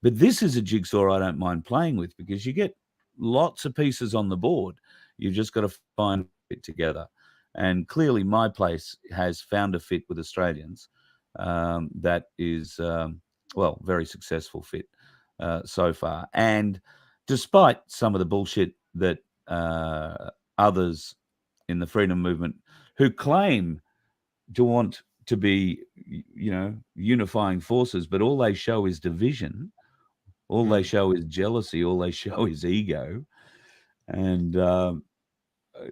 this is a jigsaw I don't mind playing with, because you get lots of pieces on the board. You've just got to find it together. And clearly my place has found a fit with Australians that is, very successful fit so far. And despite some of the bullshit that others in the freedom movement who claim to want to be, unifying forces, but all they show is division, all they show is jealousy, all they show is ego. And,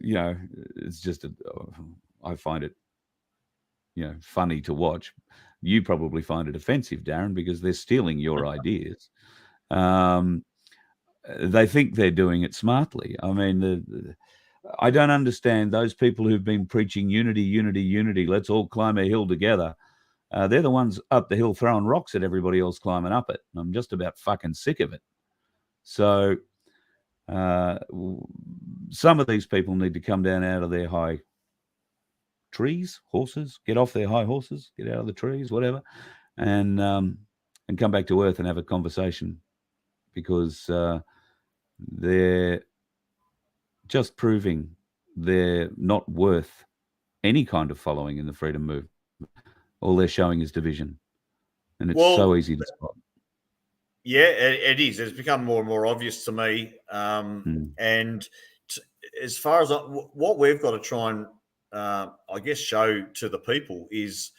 it's just, I find it, funny to watch. You probably find it offensive, Darren, because they're stealing your ideas. They think they're doing it smartly. I mean, I don't understand those people who've been preaching unity, unity, unity. Let's all climb a hill together. They're the ones up the hill throwing rocks at everybody else climbing up it. I'm just about fucking sick of it. So some of these people need to come down out of their high horses, get off their high horses, get out of the trees, whatever, and come back to earth and have a conversation, because they're just proving they're not worth any kind of following in the freedom movement. All they're showing is division, and it's so easy to spot. Yeah, it is. It's become more and more obvious to me. And as far as what we've got to try and I guess, show to the people is,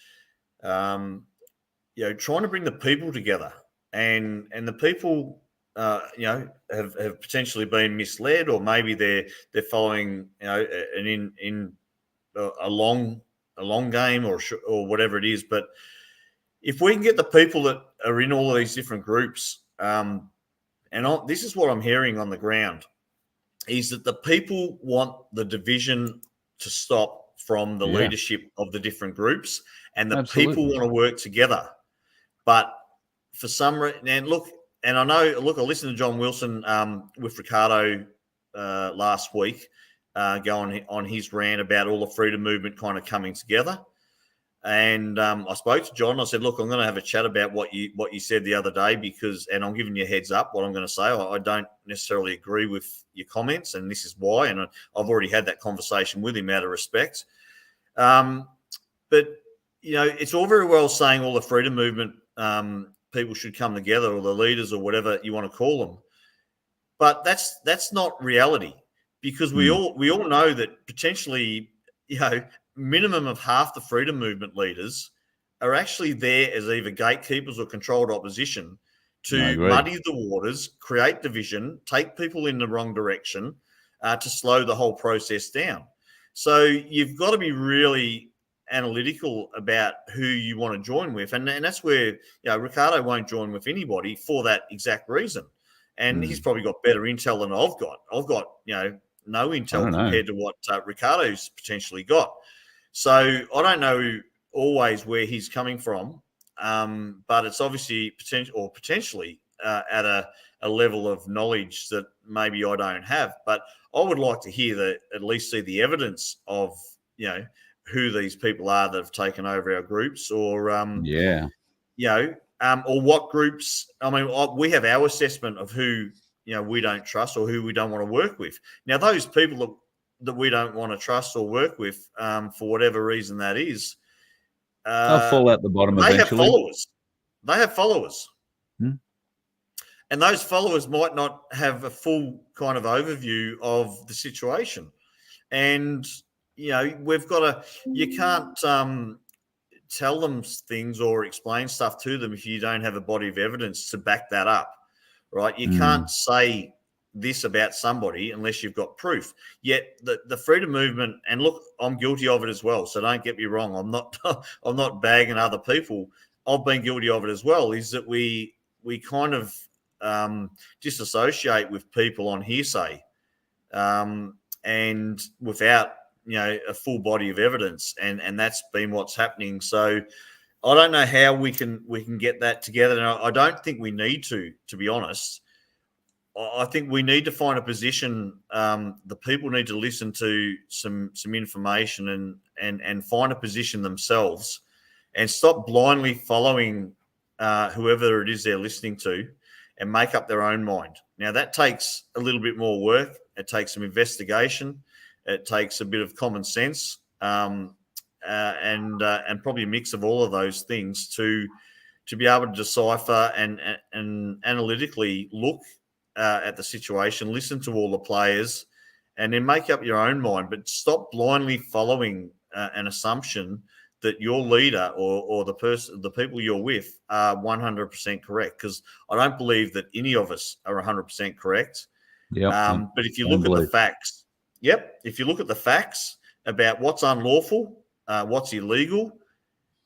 trying to bring the people together, and the people, have potentially been misled, or maybe they're following, a long game, or whatever it is. But if we can get the people that are in all of these different groups, this is what I'm hearing on the ground, is that the people want the division to stop from the leadership of the different groups, and the people want to work together. But for some reason, and I listened to John Wilson with Ricardo last week, going on his rant about all the freedom movement kind of coming together. And I spoke to John. I said, look, I'm going to have a chat about what you said the other day, and I'm giving you a heads up what I'm going to say. I don't necessarily agree with your comments, and this is why. And I've already had that conversation with him out of respect. But, it's all very well saying all the freedom movement people should come together, or the leaders, or whatever you want to call them. But that's not reality, because we all know that potentially, minimum of half the freedom movement leaders are actually there as either gatekeepers or controlled opposition to muddy the waters, create division, take people in the wrong direction, to slow the whole process down. So you've got to be really analytical about who you want to join with. And that's where, Ricardo won't join with anybody for that exact reason. And he's probably got better intel than I've got. I've got, no intel compared to what Ricardo's potentially got. So I don't know always where he's coming from, but it's obviously potentially at a level of knowledge that maybe I don't have. But I would like to at least see the evidence of, who these people are that have taken over our groups, or or what groups. I mean, we have our assessment of who we don't trust, or who we don't want to work with. Now, those people that we don't want to trust or work with, for whatever reason that is, they'll fall out the bottom eventually. They have followers. And those followers might not have a full kind of overview of the situation. And, we've got to, you can't tell them things or explain stuff to them if you don't have a body of evidence to back that up, right? You can't say this about somebody unless you've got proof. Yet the freedom movement, and look, I'm guilty of it as well, so don't get me wrong. I'm not bagging other people. I've been guilty of it as well, is that we kind of disassociate with people on hearsay, and without a full body of evidence, and that's been what's happening. So I don't know how we can get that together. And I don't think we need to be honest. I think we need to find a position. The people need to listen to some information and find a position themselves, and stop blindly following whoever it is they're listening to, and make up their own mind. Now, that takes a little bit more work. It takes some investigation. It takes a bit of common sense, and probably a mix of all of those things to be able to decipher and analytically look at the situation, listen to all the players, and then make up your own mind. But stop blindly following an assumption that your leader or the people you're with are 100% correct, because I don't believe that any of us are 100% correct. But if you look at the facts, if you look at the facts about what's unlawful, what's illegal,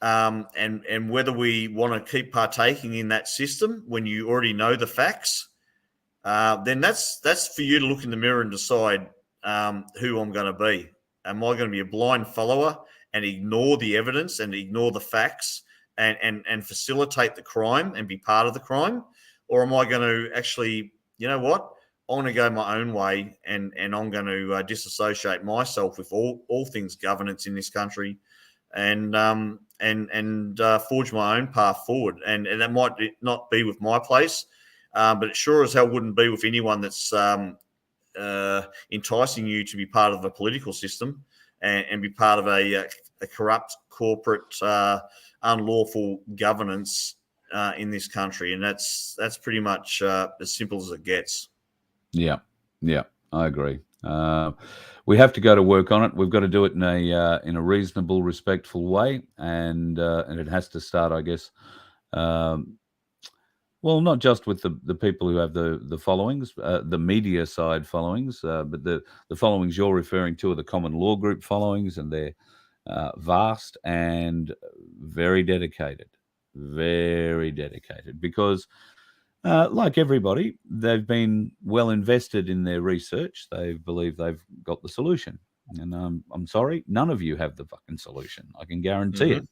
and whether we want to keep partaking in that system when you already know the facts, then that's for you to look in the mirror and decide who I'm going to be. Am I going to be a blind follower and ignore the evidence and ignore the facts and facilitate the crime and be part of the crime? Or am I going to actually, you know what, I'm going to go my own way, and I'm going to disassociate myself with all things governance in this country, and forge my own path forward. And that might not be with my place, but it sure as hell wouldn't be with anyone that's enticing you to be part of a political system and be part of a corrupt corporate unlawful governance in this country. And that's pretty much as simple as it gets. Yeah, I agree. We have to go to work on it. We've got to do it in a reasonable, respectful way, and it has to start, I guess. Well, not just with the people who have the followings, the media side followings, but the followings you're referring to are the common law group followings, and they're vast and very dedicated, because like everybody, they've been well invested in their research. They believe they've got the solution. And I'm sorry, none of you have the fucking solution. I can guarantee it.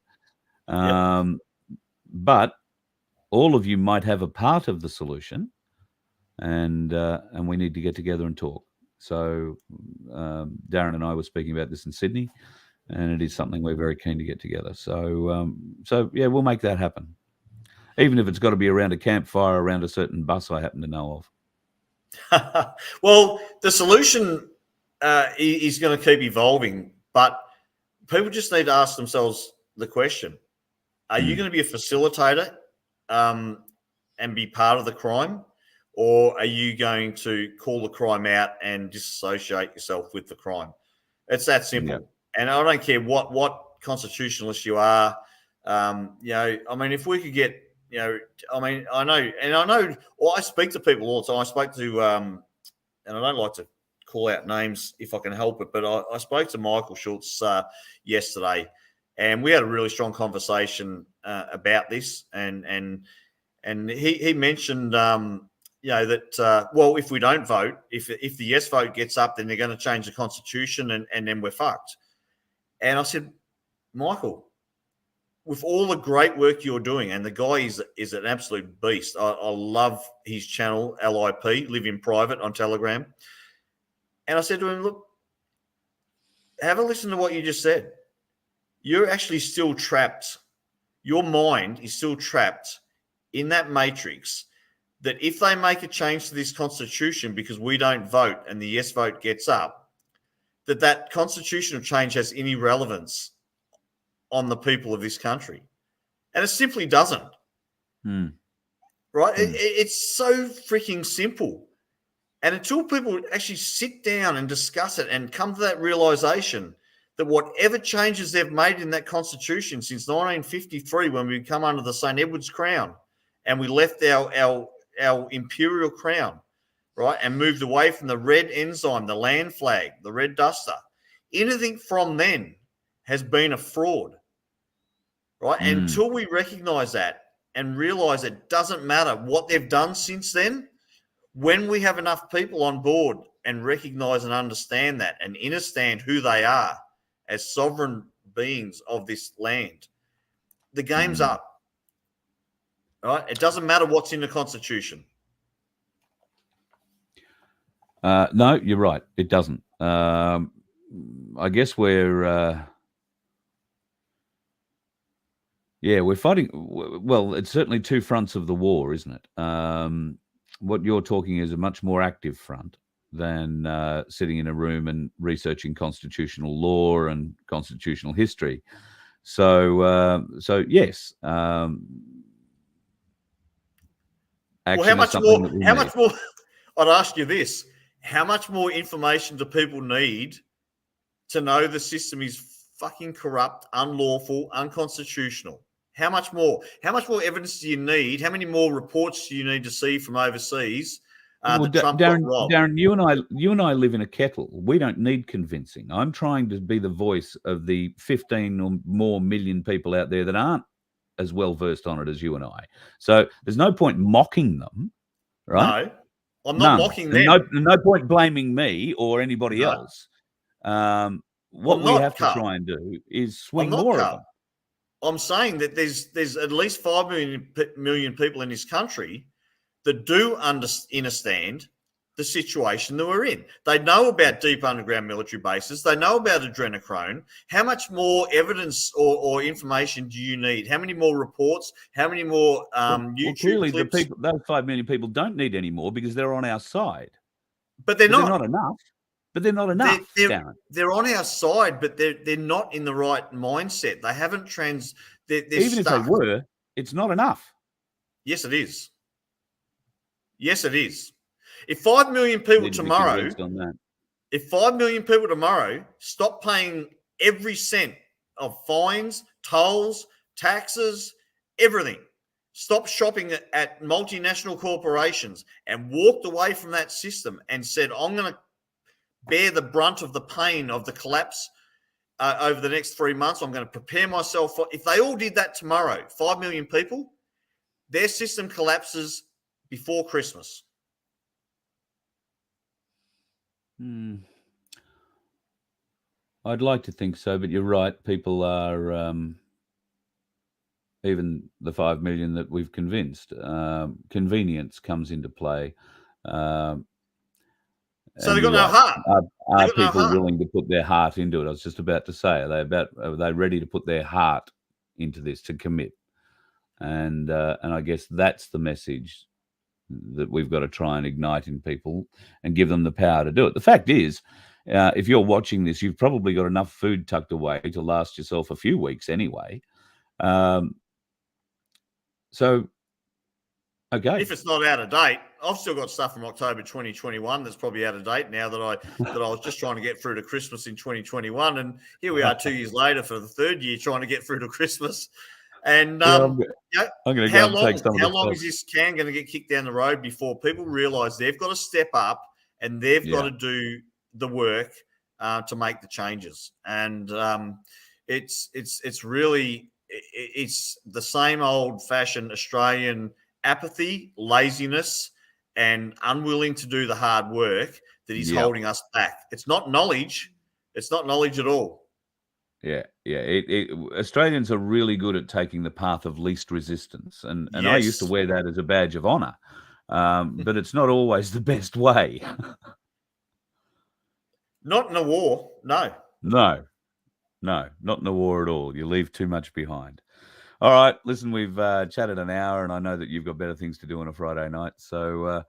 But all of you might have a part of the solution, and we need to get together and talk. So Darren and I were speaking about this in Sydney, and it is something we're very keen to get together. So yeah, we'll make that happen. Even if it's got to be around a campfire, around a certain bus I happen to know of. Well, the solution is going to keep evolving, but people just need to ask themselves the question, are you going to be a facilitator and be part of the crime, or are you going to call the crime out and disassociate yourself with the crime? It's that simple. Yeah. And I don't care what constitutionalist you are. I mean, if we could get, I know, well, I speak to people all the time. I spoke to, and I don't like to call out names if I can help it, but I spoke to Michael Schultz yesterday, and we had a really strong conversation about this, and he mentioned, that well, if we don't vote, if the yes vote gets up, then they're going to change the constitution, and then we're fucked. And I said, Michael, with all the great work you're doing, and the guy is an absolute beast. I love his channel, LIP, Live in Private, on Telegram. And I said to him, look, have a listen to what you just said. You're actually still trapped. Your mind is still trapped in that matrix that if they make a change to this constitution because we don't vote and the yes vote gets up, that constitutional change has any relevance on the people of this country. And it simply doesn't. Right? It's so freaking simple. And until people actually sit down and discuss it and come to that realization that whatever changes they've made in that constitution since 1953, when we come under the St. Edward's crown and we left our imperial crown, right, and moved away from the red ensign, the land flag, the red duster, anything from then has been a fraud, right? And until we recognize that and realize it doesn't matter what they've done since then, when we have enough people on board and recognize and understand that and understand who they are as sovereign beings of this land, the game's up, right? It doesn't matter what's in the Constitution. No, you're right. It doesn't. I guess we're fighting. Well, it's certainly two fronts of the war, isn't it? What you're talking is a much more active front than sitting in a room and researching constitutional law and constitutional history. So yes. Well, how much more? I'd ask you this. How much more information do people need to know the system is fucking corrupt, unlawful, unconstitutional? How much more? How much more evidence do you need? How many more reports do you need to see from overseas? Darren, you and I live in a kettle. We don't need convincing. I'm trying to be the voice of the 15 or more million people out there that aren't as well versed on it as you and I. So there's no point mocking them, right? No. I'm not mocking them. No point blaming me or anybody else. What we have to try and do is swing more of them. I'm saying that there's at least 5 million people in this country that do understand the situation that we're in. They know about deep underground military bases. They know about adrenochrome. How much more evidence or information do you need? How many more reports? How many more YouTube clearly clips? Those 5 million people don't need any more because they're on our side. But they're not enough. But they're not enough, Darren. They're on our side, but they're not in the right mindset. They haven't they're even stuck. If they were, it's not enough. Yes, it is. Yes, it is. If 5 million people tomorrow, If 5 million people tomorrow stop paying every cent of fines, tolls, taxes, everything, stop shopping at multinational corporations and walked away from that system and said, I'm going to bear the brunt of the pain of the collapse over the next 3 months. I'm going to prepare myself for. If they all did that tomorrow, 5 million people, their system collapses before Christmas. I'd like to think so, but you're right. People are, even the 5 million that we've convinced, convenience comes into play. So they've got no heart. Are people willing to put their heart into it? I was just about to say, are they ready to put their heart into this, to commit? And I guess that's the message that we've got to try and ignite in people and give them the power to do it. The fact is, if you're watching this, you've probably got enough food tucked away to last yourself a few weeks anyway. So, okay. If it's not out of date, I've still got stuff from October 2021 that's probably out of date now that I was just trying to get through to Christmas in 2021, and here we are 2 years later for the third year trying to get through to Christmas. And I'm going to go and take some of how long is this can going to get kicked down the road before people realise they've got to step up and they've got to do the work to make the changes? And it's really the same old-fashioned Australian apathy, laziness, and unwilling to do the hard work that is holding us back. It's not knowledge. It's not knowledge at all. Yeah. Australians are really good at taking the path of least resistance, and Yes. I used to wear that as a badge of honour, but it's not always the best way. Not in a war, no. No, not in a war at all. You leave too much behind. All right, listen, we've chatted an hour, and I know that you've got better things to do on a Friday night, so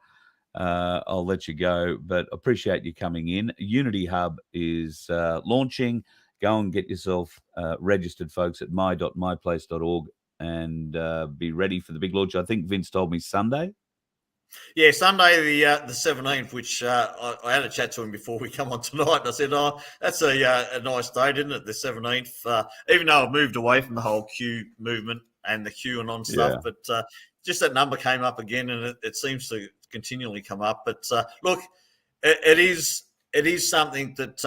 I'll let you go, but appreciate you coming in. Unity Hub is launching. Go and get yourself registered, folks, at my.myplace.org and be ready for the big launch. I think Vince told me Sunday. Yeah, Sunday the 17th, which I had a chat to him before we come on tonight. And I said, "Oh, that's a nice date, isn't it? The 17th." Even though I've moved away from the whole Q movement and the QAnon stuff, but just that number came up again, and it seems to continually come up. But look, it is something that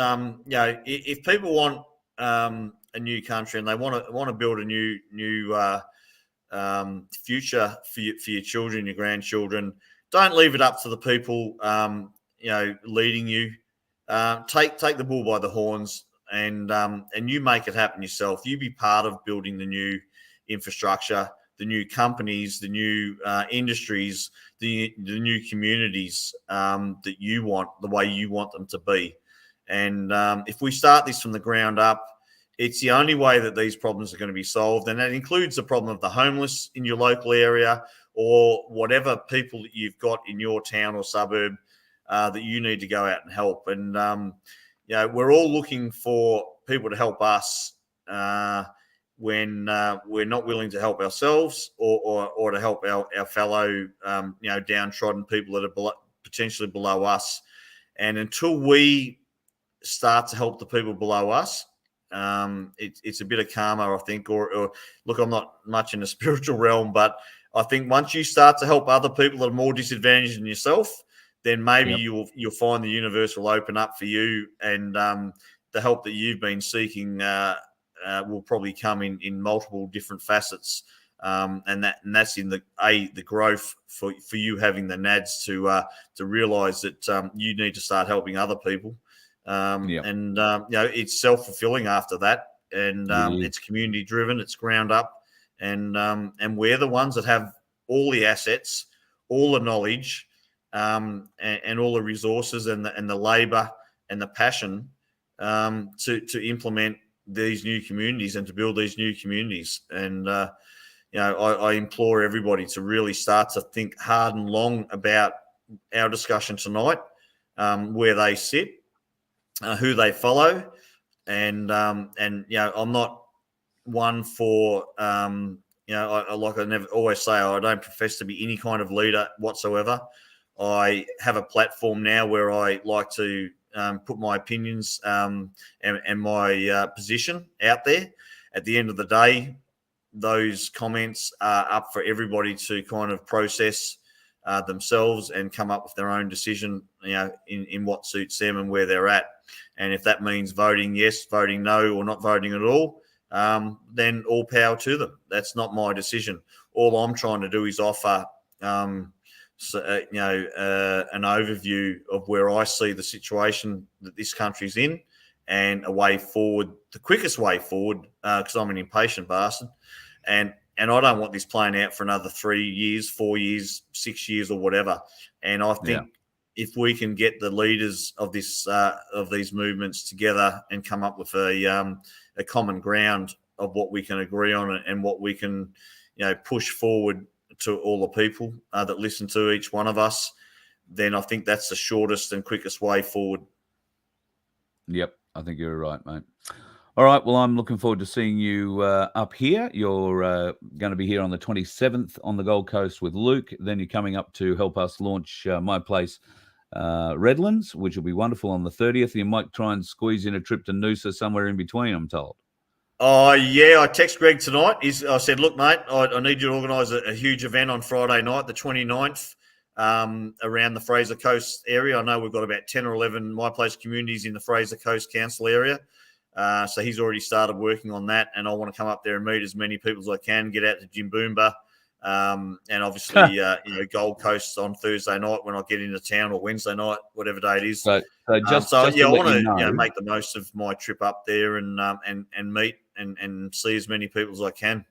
if people want a new country and they want to build a new future for your children, your grandchildren, don't leave it up to the people leading you. Take the bull by the horns and you make it happen yourself. You be part of building the new infrastructure, the new companies, the new industries, the new communities that you want, the way you want them to be. And if we start this from the ground up, it's the only way that these problems are going to be solved. And that includes the problem of the homeless in your local area or whatever people that you've got in your town or suburb that you need to go out and help. And, we're all looking for people to help us when we're not willing to help ourselves or to help our fellow, downtrodden people that are potentially below us. And until we start to help the people below us, it's a bit of karma, I think, or look, I'm not much in the spiritual realm, but I think once you start to help other people that are more disadvantaged than yourself, then maybe you'll find the universe will open up for you, and the help that you've been seeking will probably come in multiple different facets, and that's in the growth for you having the nads to realize that you need to start helping other people. And it's self-fulfilling after that, and it's community driven, it's ground up, and we're the ones that have all the assets, all the knowledge, and all the resources and the labor and the passion to implement these new communities and to build these new communities. And I implore everybody to really start to think hard and long about our discussion tonight, where they sit, who they follow, and I'm not one for I never always say, I don't profess to be any kind of leader whatsoever. I have a platform now where I like to put my opinions and my position out there. At the end of the day, those comments are up for everybody to kind of process themselves and come up with their own decision, in what suits them and where they're at. And if that means voting yes, voting no, or not voting at all, then all power to them. That's not my decision. All I'm trying to do is offer, an overview of where I see the situation that this country's in and a way forward, the quickest way forward, because I'm an impatient bastard. And I don't want this playing out for another 3 years, 4 years, 6 years, or whatever. And I think if we can get the leaders of this of these movements together and come up with a common ground of what we can agree on and what we can, push forward to all the people that listen to each one of us, then I think that's the shortest and quickest way forward. Yep, I think you're right, mate. All right, well, I'm looking forward to seeing you up here. You're going to be here on the 27th on the Gold Coast with Luke. Then you're coming up to help us launch my place, Redlands, which will be wonderful on the 30th. You might try and squeeze in a trip to Noosa somewhere in between, I'm told. Oh, yeah, I text Greg tonight. I said, look, mate, I need you to organise a huge event on Friday night, the 29th, around the Fraser Coast area. I know we've got about 10 or 11 My Place communities in the Fraser Coast Council area. So he's already started working on that, and I want to come up there and meet as many people as I can, get out to Jimboomba, and obviously, Gold Coast on Thursday night when I get into town, or Wednesday night, whatever day it is. So I want to make the most of my trip up there and meet and see as many people as I can.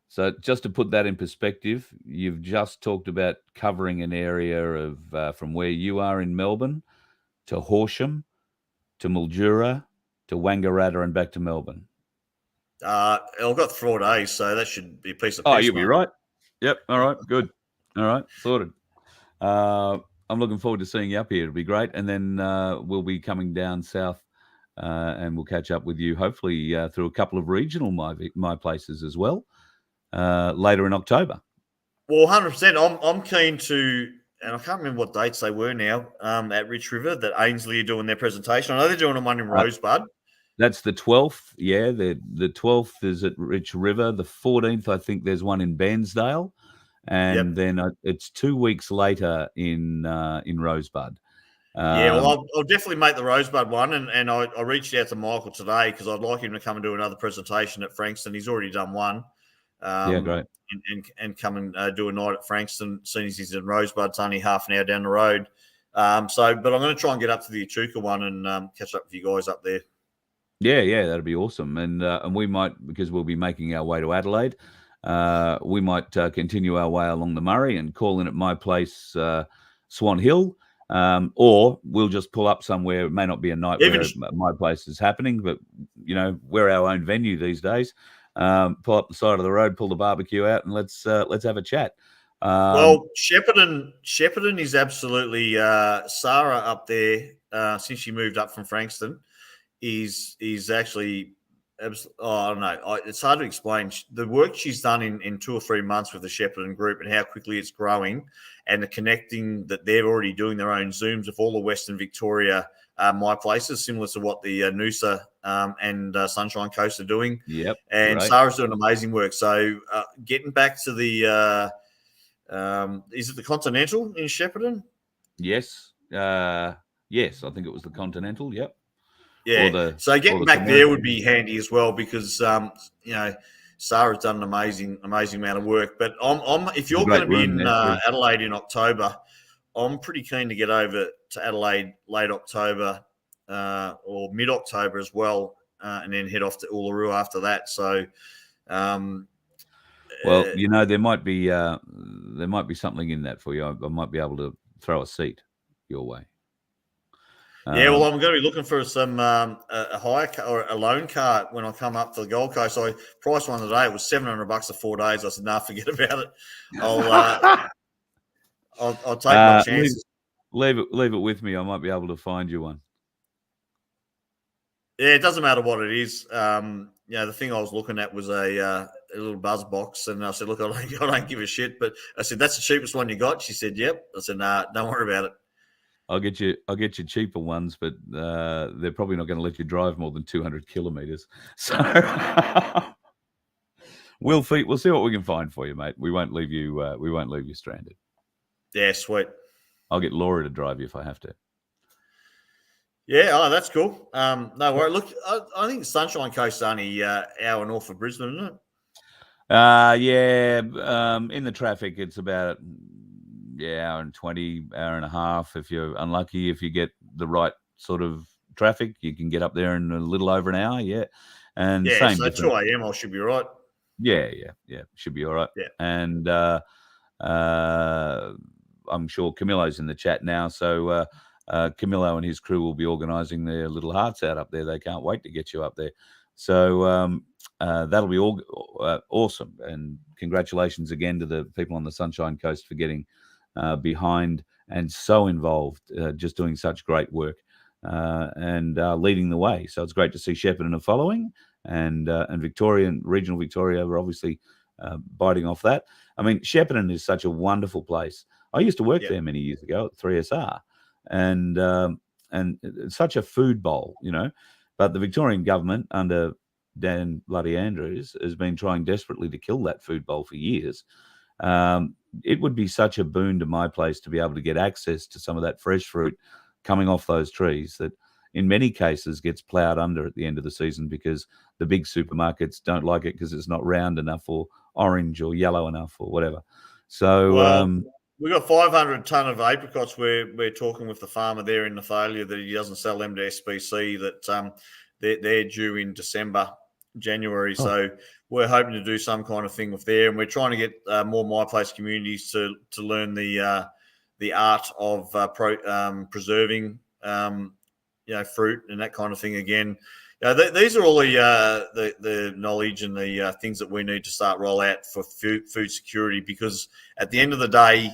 So just to put that in perspective, you've just talked about covering an area of from where you are in Melbourne to Horsham to Mildura to Wangaratta and back to Melbourne. I've got 4 days, so that should be a piece of piss. Oh, you'll be right. Yep. All right. Good. All right. Sorted. I'm looking forward to seeing you up here. It'll be great. And then we'll be coming down south and we'll catch up with you, hopefully through a couple of regional my places as well later in October. Well, 100%. I'm keen to, and I can't remember what dates they were now, at Rich River that Ainsley are doing their presentation. I know they're doing one in Rosebud. That's the 12th. Yeah, the 12th is at Rich River. The 14th, I think there's one in Bairnsdale. And then it's 2 weeks later in Rosebud. I'll definitely make the Rosebud one. And I reached out to Michael today because I'd like him to come and do another presentation at Frankston. He's already done one. Great. And come and do a night at Frankston as soon as he's in Rosebud. It's only half an hour down the road. But I'm going to try and get up to the Echuca one and catch up with you guys up there. Yeah, that'd be awesome. And we might, because we'll be making our way to Adelaide, we might continue our way along the Murray and call in at my place, Swan Hill, or we'll just pull up somewhere. It may not be a night where my place is happening, but we're our own venue these days. Pull up the side of the road, pull the barbecue out, and let's have a chat. Well, Shepparton is absolutely Sarah up there since she moved up from Frankston is actually. I don't know. It's hard to explain. The work she's done in 2 or 3 months with the Shepparton group and how quickly it's growing, and the connecting that they're already doing their own Zooms with all the Western Victoria my places, similar to what the Noosa and Sunshine Coast are doing. Yep. And right. Sarah's doing amazing work. So getting back to the is it the Continental in Shepparton? Yes. Yes, I think it was the Continental. Yep. Yeah. So getting back there would be handy as well because Sarah's done an amazing amount of work. But I'm if you're going to be in Adelaide in October, I'm pretty keen to get over to Adelaide late October or mid-October as well, and then head off to Uluru after that. So, there might be something in that for you. I might be able to throw a seat your way. I'm going to be looking for some a hire car or a loan car when I come up to the Gold Coast. I priced one today. It was $700 for 4 days. I said, "Nah, forget about it. I'll take my chances." Leave it with me. I might be able to find you one. Yeah, it doesn't matter what it is. The thing I was looking at was a little buzz box, and I said, "Look, I don't give a shit." But I said, "That's the cheapest one you got." She said, "Yep." I said, "Nah, don't worry about it." I'll get you cheaper ones, but they're probably not going to let you drive more than 200 kilometers. So we'll see what we can find for you, mate. We won't leave you. We won't leave you stranded. Yeah, sweet. I'll get Laura to drive you if I have to. Yeah, oh, that's cool. No worry. Look, I think Sunshine Coast is only hour north of Brisbane, isn't it? Yeah. In the traffic, it's about hour and 20, hour and a half. If you're unlucky, if you get the right sort of traffic, you can get up there in a little over an hour. Yeah, and Yeah, same so different. 2 a.m. I should be right. Yeah, should be all right. Yeah. And I'm sure Camillo's in the chat now, so Camillo and his crew will be organising their little hearts out up there. They can't wait to get you up there. So that'll be all awesome. And congratulations again to the people on the Sunshine Coast for getting behind and so involved, just doing such great work and leading the way. So it's great to see Shepparton are following, and Victoria and regional Victoria are obviously biting off that. I mean, Shepparton is such a wonderful place. I used to work there many years ago at 3SR, and it's such a food bowl, you know. But the Victorian government under Dan bloody Andrews has been trying desperately to kill that food bowl for years. It would be such a boon to my place to be able to get access to some of that fresh fruit coming off those trees that in many cases gets ploughed under at the end of the season because the big supermarkets don't like it because it's not round enough or orange or yellow enough or whatever. So we've got 500 tonne of apricots. We're talking with the farmer there in Nathalia that he doesn't sell them to SBC, that they're due in December, January. Oh. So we're hoping to do some kind of thing with there, and we're trying to get more My Place communities to learn the art of preserving fruit and that kind of thing again. These are all the knowledge and the things that we need to start roll out for food security, because at the end of the day,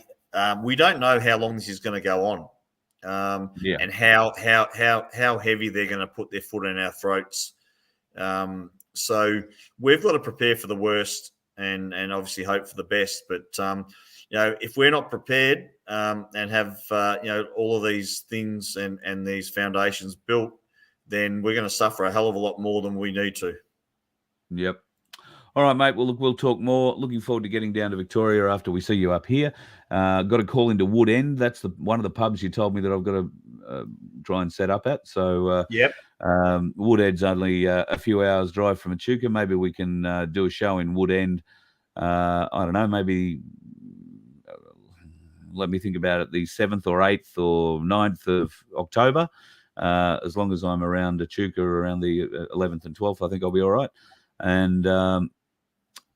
we don't know how long this is going to go on, and how heavy they're going to put their foot in our throats. So we've got to prepare for the worst and obviously hope for the best. But if we're not prepared and have all of these things and these foundations built, then we're going to suffer a hell of a lot more than we need to. Yep. All right, mate. Well, look, we'll talk more. Looking forward to getting down to Victoria after we see you up here. Got a call into Wood End. That's one of the pubs you told me that I've got to try and set up at. So, Wood End's only a few hours drive from Echuca. Maybe we can do a show in Wood End. I don't know, maybe let me think about it, the 7th or 8th or 9th of October. As long as I'm around Echuca around the 11th and 12th, I think I'll be all right. And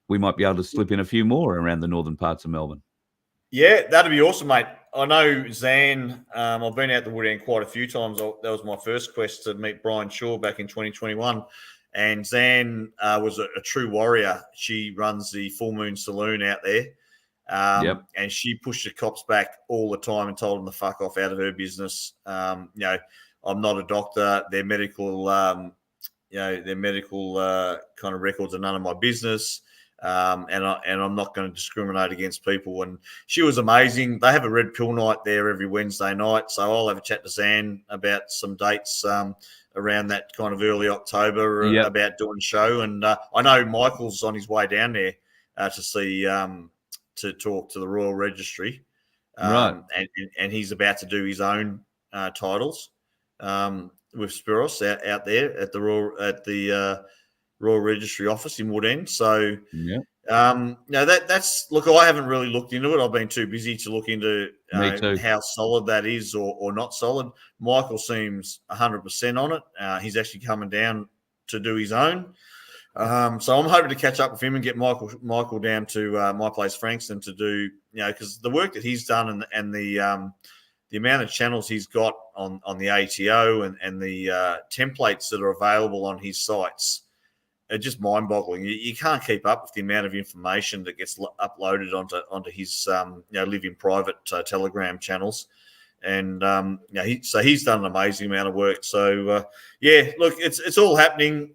we might be able to slip in a few more around the northern parts of Melbourne. Yeah, that'd be awesome, mate. I know Zan, I've been out the Wood End quite a few times. That was my first quest to meet Brian Shaw back in 2021. And Zan was a true warrior. She runs the Full Moon Saloon out there. And she pushed the cops back all the time and told them to fuck off out of her business. I'm not a doctor. Their medical, kind of records are none of my business. And I'm not going to discriminate against people. And she was amazing. They have a red pill night there every Wednesday night. So I'll have a chat to Zan about some dates around that kind of early October about doing a show. And I know Michael's on his way down there to see to talk to the Royal Registry. Right. And he's about to do his own titles with Spiros out there at the Royal Registry office in Wood End. So, that's look. I haven't really looked into it. I've been too busy to look into how solid that is or not solid. Michael seems 100% on it. He's actually coming down to do his own. So I'm hoping to catch up with him and get Michael down to My Place Frankston to do, because the work that he's done and the amount of channels he's got on the ATO and the templates that are available on his sites are just mind-boggling. You can't keep up with the amount of information that gets uploaded onto his live in private Telegram channels. And he's done an amazing amount of work. So look, it's all happening.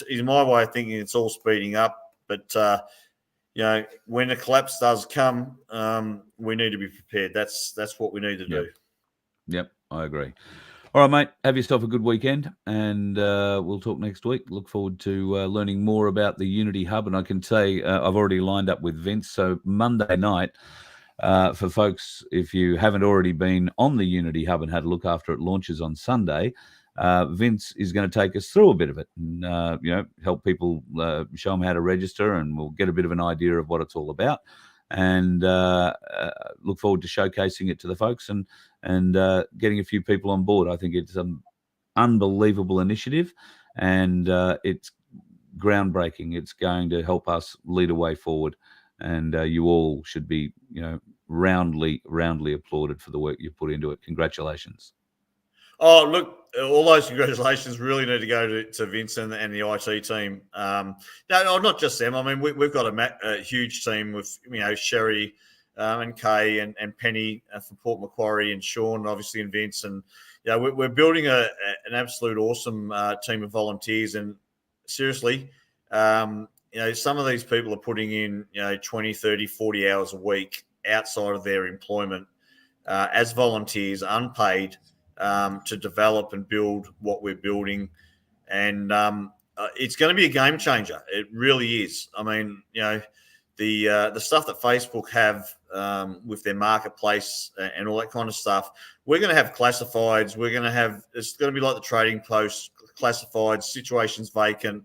In my way of thinking, it's all speeding up. But when the collapse does come, we need to be prepared. That's what we need to do. Yep. I agree. All right, mate. Have yourself a good weekend, and we'll talk next week. Look forward to learning more about the Unity Hub. And I can say I've already lined up with Vince. So Monday night, for folks, if you haven't already been on the Unity Hub and had a look after it launches on Sunday, Vince is going to take us through a bit of it and help people, show them how to register, and we'll get a bit of an idea of what it's all about. And look forward to showcasing it to the folks and getting a few people on board. I think it's an unbelievable initiative, and it's groundbreaking. It's going to help us lead a way forward, and you all should be, roundly applauded for the work you've put into it. Congratulations. Oh, look, all those congratulations really need to go to Vincent and the IT team. No, not just them. I mean, we've got a huge team with, Sherry and Kay and Penny from Port Macquarie, and Sean, obviously, and Vince. And, we're building an absolute awesome team of volunteers. And seriously, some of these people are putting in, 20, 30, 40 hours a week outside of their employment as volunteers, unpaid, to develop and build what we're building. And it's going to be a game changer. It really is. I mean, the stuff that Facebook have with their marketplace and all that kind of stuff, we're going to have classifieds. It's going to be like the trading post, classifieds, situations vacant.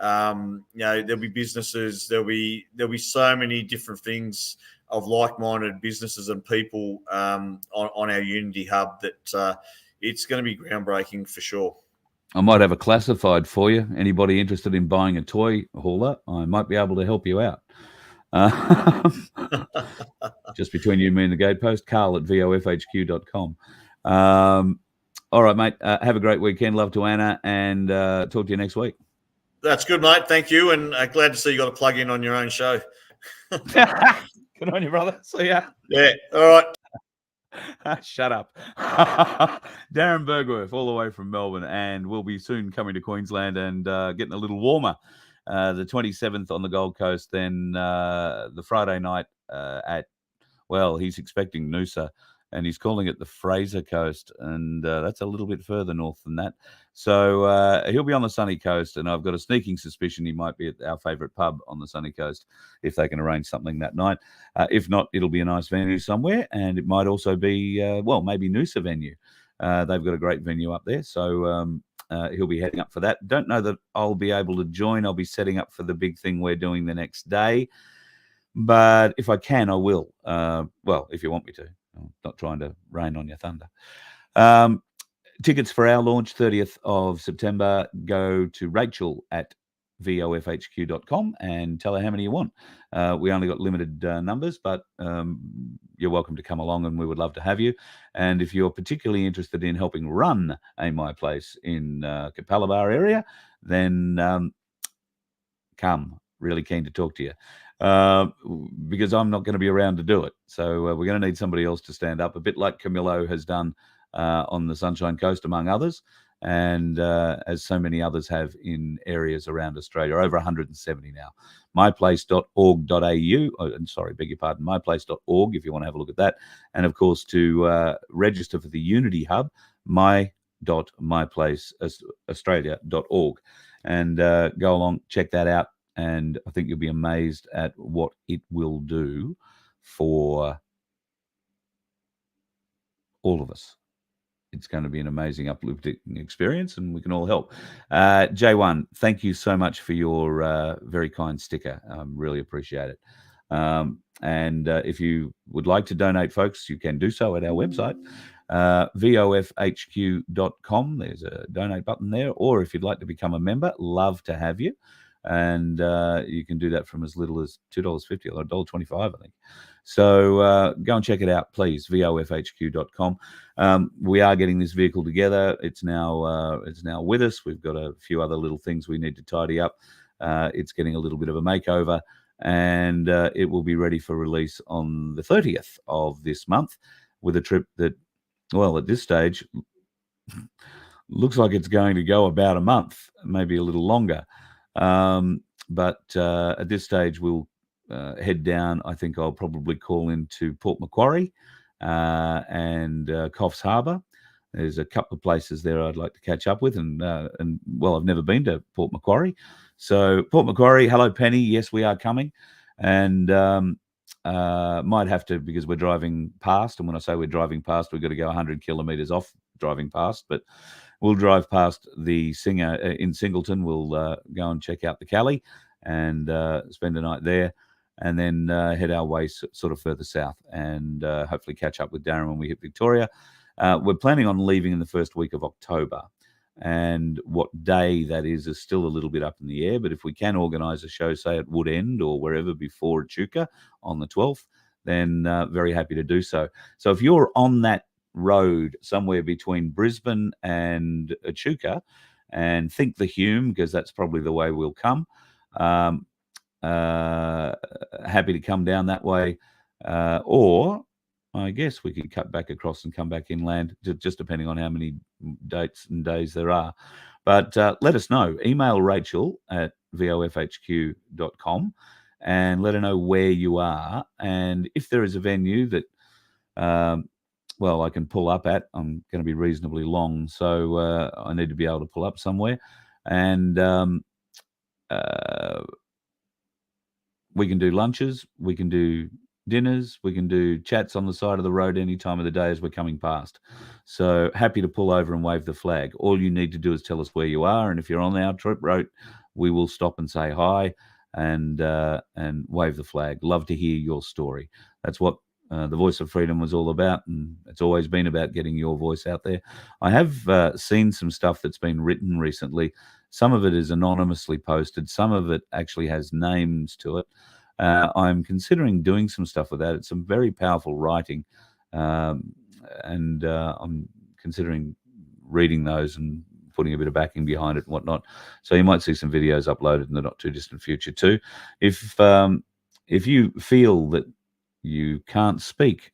There'll be businesses. There'll be so many different things of like-minded businesses and people on our Unity Hub that it's going to be groundbreaking for sure. I might have a classified for you. Anybody interested in buying a toy hauler, I might be able to help you out. Just between you, me, and the gatepost, Carl at VoFHQ.com. All right, mate. Have a great weekend. Love to Anna, and talk to you next week. That's good, mate. Thank you, and glad to see you got a plug in on your own show. Good on you, brother. See ya. Yeah. All right. Shut up. Darren Bergwerf, all the way from Melbourne, and we'll be soon coming to Queensland and getting a little warmer. The 27th on the Gold Coast, then the Friday night he's expecting Noosa, and he's calling it the Fraser Coast, and that's a little bit further north than that. So he'll be on the sunny coast, and I've got a sneaking suspicion he might be at our favourite pub on the sunny coast if they can arrange something that night. If not, it'll be a nice venue somewhere, and it might also be, maybe Noosa venue. They've got a great venue up there, so he'll be heading up for that. Don't know that I'll be able to join. I'll be setting up for the big thing we're doing the next day, but if I can, I will. If you want me to. I'm not trying to rain on your thunder. Tickets for our launch, 30th of September, go to Rachel at VoFHQ.com and tell her how many you want. We only got limited numbers, but you're welcome to come along, and we would love to have you. And if you're particularly interested in helping run a My Place in Capalaba area, then come. Really keen to talk to you. Because I'm not going to be around to do it. So we're going to need somebody else to stand up, a bit like Camillo has done on the Sunshine Coast, among others, and as so many others have in areas around Australia, over 170 now. myplace.org.au, myplace.org if you want to have a look at that. And of course, to register for the Unity Hub, my.myplaceaustralia.org, and go along, check that out. And I think you'll be amazed at what it will do for all of us. It's going to be an amazing, uplifting experience, and we can all help. J1, thank you so much for your very kind sticker. Really appreciate it. And if you would like to donate, folks, you can do so at our website, VoFHQ.com. There's a donate button there. Or if you'd like to become a member, love to have you. And you can do that from as little as $2.50 or $1.25, I think. So go and check it out, please, VoFHQ.com. We are getting this vehicle together. It's now with us. We've got a few other little things we need to tidy up. It's getting a little bit of a makeover, and it will be ready for release on the 30th of this month with a trip that, well, at this stage, looks like it's going to go about a month, maybe a little longer. But at this stage, we'll head down. I think I'll probably call into Port Macquarie and Coffs Harbour, there's a couple of places there I'd like to catch up with, and well, I've never been to Port Macquarie. So Port Macquarie, hello Penny, yes, we are coming, and might have to, because we're driving past, and when I say we're driving past, we've got to go 100 kilometres off driving past, but we'll drive past the Singer in Singleton. We'll go and check out the Cali and spend a night there, and then head our way sort of further south, and hopefully catch up with Darren when we hit Victoria. We're planning on leaving in the first week of October, and what day that is still a little bit up in the air, but if we can organise a show, say at Wood End or wherever before Echuca on the 12th, then very happy to do so. So if you're on that road somewhere between Brisbane and Echuca and think the Hume, because that's probably the way we'll come, happy to come down that way, or I guess we could cut back across and come back inland, just depending on how many dates and days there are. But let us know. Email Rachel at vofhq.com and let her know where you are. And if there is a venue that, well, I can pull up at, I'm going to be reasonably long, so I need to be able to pull up somewhere. And we can do lunches, we can do dinners, we can do chats on the side of the road any time of the day as we're coming past. So happy to pull over and wave the flag. All you need to do is tell us where you are, and if you're on our trip route, we will stop and say hi and wave the flag. Love to hear your story. That's what the Voice of Freedom was all about, and it's always been about getting your voice out there. I have seen some stuff that's been written recently. Some of it is anonymously posted. Some of it actually has names to it. I'm considering doing some stuff with that. It's some very powerful writing, and I'm considering reading those and putting a bit of backing behind it and whatnot. So you might see some videos uploaded in the not too distant future too. If you feel that you can't speak,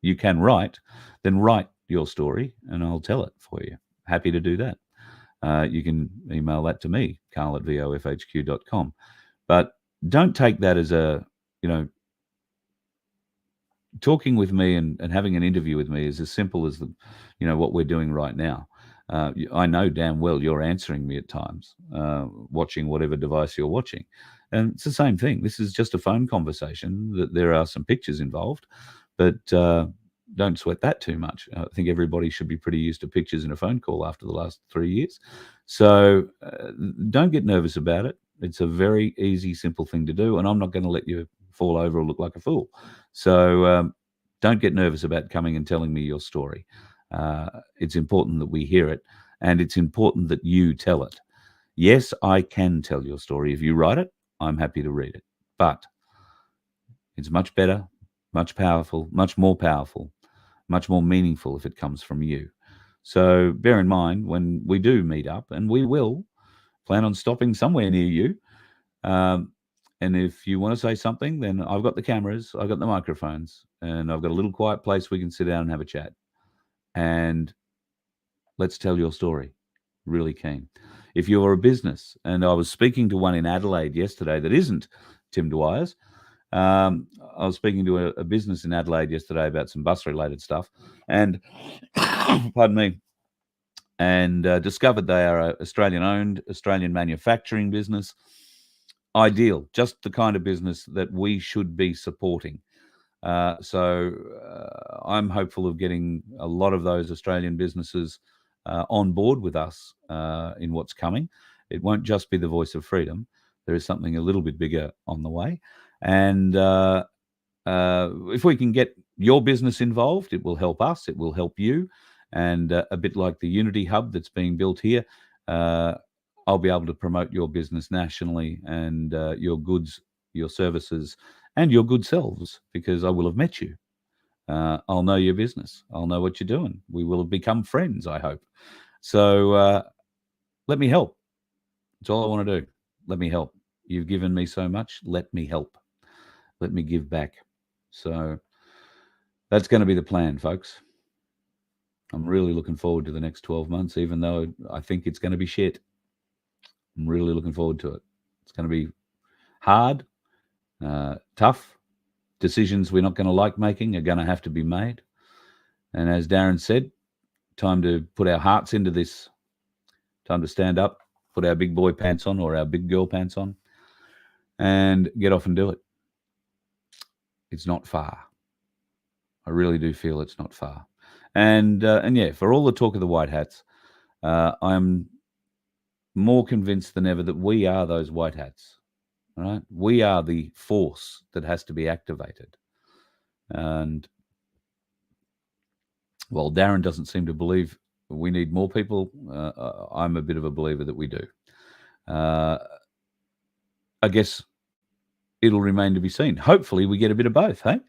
you can write, then write your story and I'll tell it for you. Happy to do that. You can email that to me, carl@vofhq.com. But don't take that as a, talking with me and having an interview with me is as simple as what we're doing right now. I know damn well you're answering me at times, watching whatever device you're watching. And it's the same thing. This is just a phone conversation. That there are some pictures involved, but don't sweat that too much. I think everybody should be pretty used to pictures in a phone call after the last 3 years. So don't get nervous about it. It's a very easy, simple thing to do, and I'm not going to let you fall over or look like a fool. So don't get nervous about coming and telling me your story. It's important that we hear it, and it's important that you tell it. Yes, I can tell your story. If you write it, I'm happy to read it. But it's much better, much powerful, much more powerful, much more meaningful if it comes from you. So bear in mind when we do meet up, and we will plan on stopping somewhere near you. And if you want to say something, then I've got the cameras, I've got the microphones, and I've got a little quiet place we can sit down and have a chat. And let's tell your story. Really keen. If you're a business, and I was speaking to one in Adelaide yesterday that isn't Tim Dwyer's, I was speaking to a business in Adelaide yesterday about some bus-related stuff, and pardon me, and discovered they are an Australian-owned, Australian manufacturing business. Ideal, just the kind of business that we should be supporting. So I'm hopeful of getting a lot of those Australian businesses on board with us in what's coming. It won't just be the Voice of Freedom. There is something a little bit bigger on the way. And if we can get your business involved, it will help us, it will help you. And a bit like the Unity Hub that's being built here, I'll be able to promote your business nationally and your goods, your services, and your good selves, because I will have met you. I'll know your business. I'll know what you're doing. We will have become friends, I hope. So let me help. That's all I want to do. Let me help. You've given me so much. Let me help. Let me give back. So that's going to be the plan, folks. I'm really looking forward to the next 12 months, even though I think it's going to be shit. I'm really looking forward to it. It's going to be hard, tough. Decisions we're not going to like making are going to have to be made. And as Darren said, time to put our hearts into this. Time to stand up, put our big boy pants on or our big girl pants on, and get off and do it. It's not far. I really do feel it's not far. And yeah, for all the talk of the white hats, I'm more convinced than ever that we are those white hats. Right? We are the force that has to be activated. And while Darren doesn't seem to believe we need more people, I'm a bit of a believer that we do. I guess it'll remain to be seen. Hopefully we get a bit of both, hey?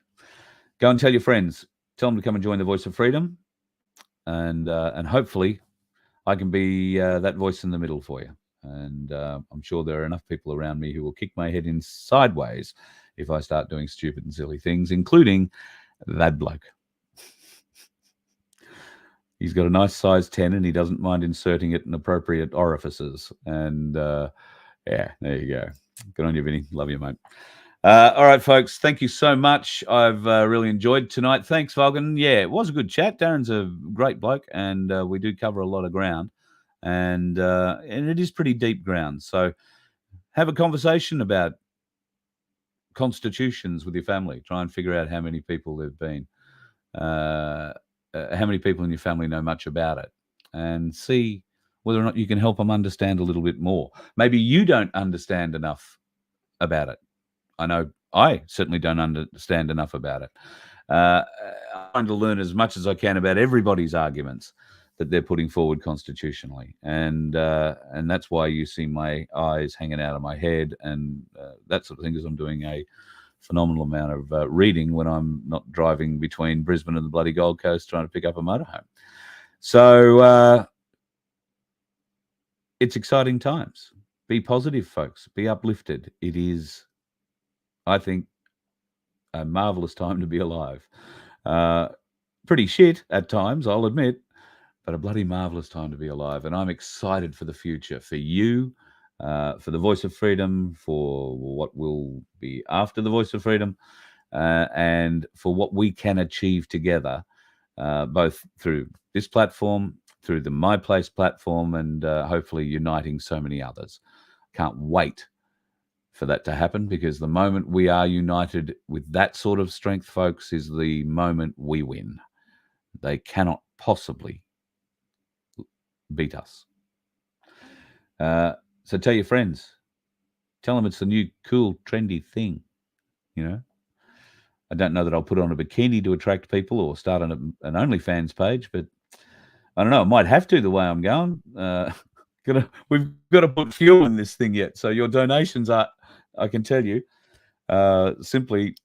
Go and tell your friends. Tell them to come and join the Voice of Freedom. And hopefully I can be that voice in the middle for you. And I'm sure there are enough people around me who will kick my head in sideways if I start doing stupid and silly things, including that bloke. He's got a nice size 10 and he doesn't mind inserting it in appropriate orifices. And yeah, there you go. Good on you, Vinny. Love you, mate. All right, folks. Thank you so much. I've really enjoyed tonight. Thanks, Vulcan. Yeah, it was a good chat. Darren's a great bloke, and we do cover a lot of ground, and it is pretty deep ground. So have a conversation about constitutions with your family. Try and figure out how many people there've been, how many people in your family know much about it, and see whether or not you can help them understand a little bit more. Maybe you don't understand enough about it. I know I certainly don't understand enough about it. I'm trying to learn as much as I can about everybody's arguments that they're putting forward constitutionally. And that's why you see my eyes hanging out of my head and that sort of thing, because I'm doing a phenomenal amount of reading when I'm not driving between Brisbane and the bloody Gold Coast trying to pick up a motorhome. So it's exciting times. Be positive, folks. Be uplifted. It is, I think, a marvelous time to be alive. Pretty shit at times, I'll admit, but a bloody marvelous time to be alive. And I'm excited for the future, for you, for the Voice of Freedom, for what will be after the Voice of Freedom, and for what we can achieve together, both through this platform, through the My Place platform, and hopefully uniting so many others. Can't wait for that to happen, because the moment we are united with that sort of strength, folks, is the moment we win. They cannot possibly beat us. So tell your friends. Tell them it's the new cool, trendy thing, you know. I don't know that I'll put on a bikini to attract people or start an OnlyFans page, but I don't know. I might have to the way I'm going. We've got to put fuel in this thing yet. So your donations are, I can tell you, simply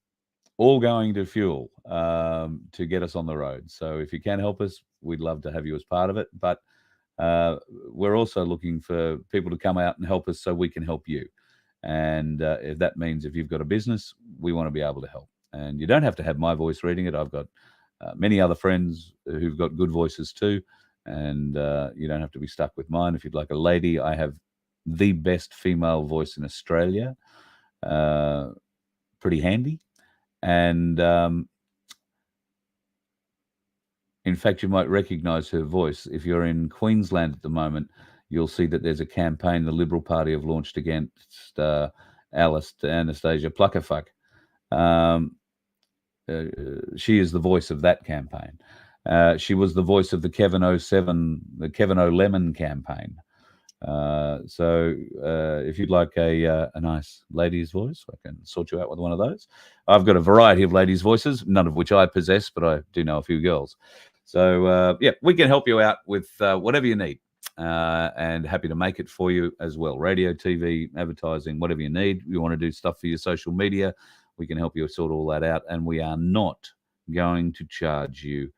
all going to fuel to get us on the road. So if you can help us, we'd love to have you as part of it. But we're also looking for people to come out and help us so we can help you. And if that means if you've got a business, we want to be able to help. And you don't have to have my voice reading it. I've got many other friends who've got good voices too. And you don't have to be stuck with mine. If you'd like a lady, I have the best female voice in Australia. Pretty handy. And in fact, you might recognize her voice. If you're in Queensland at the moment, you'll see that there's a campaign the Liberal Party have launched against Anastasia Pluckerfuck. She is the voice of that campaign. She was the voice of the Kevin 07, the Kevin O'Lemon campaign. So if you'd like a nice lady's voice, I can sort you out with one of those. I've got a variety of ladies' voices, none of which I possess, but I do know a few girls. So yeah, we can help you out with whatever you need, and happy to make it for you as well. Radio, TV, advertising, whatever you need. You want to do stuff for your social media, we can help you sort all that out. And we are not going to charge you,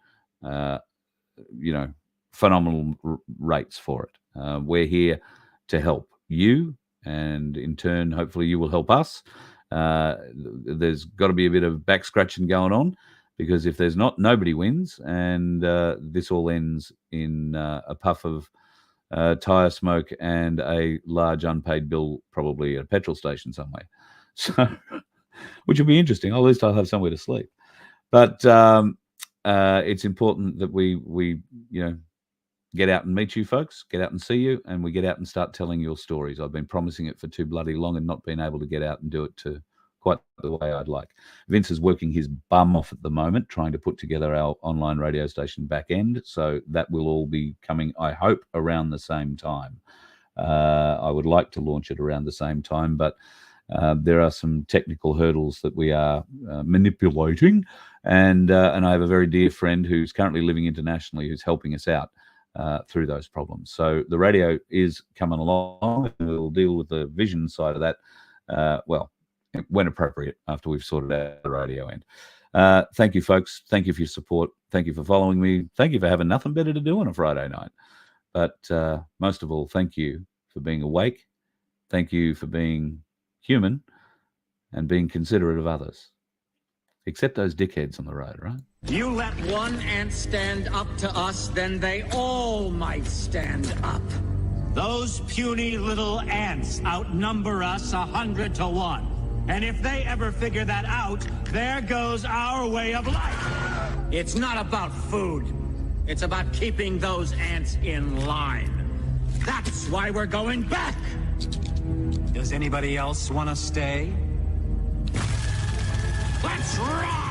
phenomenal rates for it. We're here to help you, and in turn, hopefully you will help us. There's got to be a bit of back scratching going on, because if there's not, nobody wins, and this all ends in a puff of tyre smoke and a large unpaid bill, probably at a petrol station somewhere. So, which will be interesting. At least I'll have somewhere to sleep. But it's important that we get out and meet you folks, get out and see you, and we get out and start telling your stories. I've been promising it for too bloody long and not been able to get out and do it to quite the way I'd like. Vince is working his bum off at the moment, trying to put together our online radio station back end. So that will all be coming, I hope, around the same time. I would like to launch it around the same time, but there are some technical hurdles that we are manipulating. And I have a very dear friend who's currently living internationally who's helping us out through those problems. So the radio is coming along, and we'll deal with the vision side of that, well, when appropriate, after we've sorted out the radio end. Thank you, folks. Thank you for your support. Thank you for following me. Thank you for having nothing better to do on a Friday night. But most of all, thank you for being awake. Thank you for being human and being considerate of others. Except those dickheads on the road, right? You let one ant stand up to us, then they all might stand up. Those puny little ants outnumber us 100 to 1. And if they ever figure that out, there goes our way of life. It's not about food. It's about keeping those ants in line. That's why we're going back. Does anybody else want to stay? Let's rock!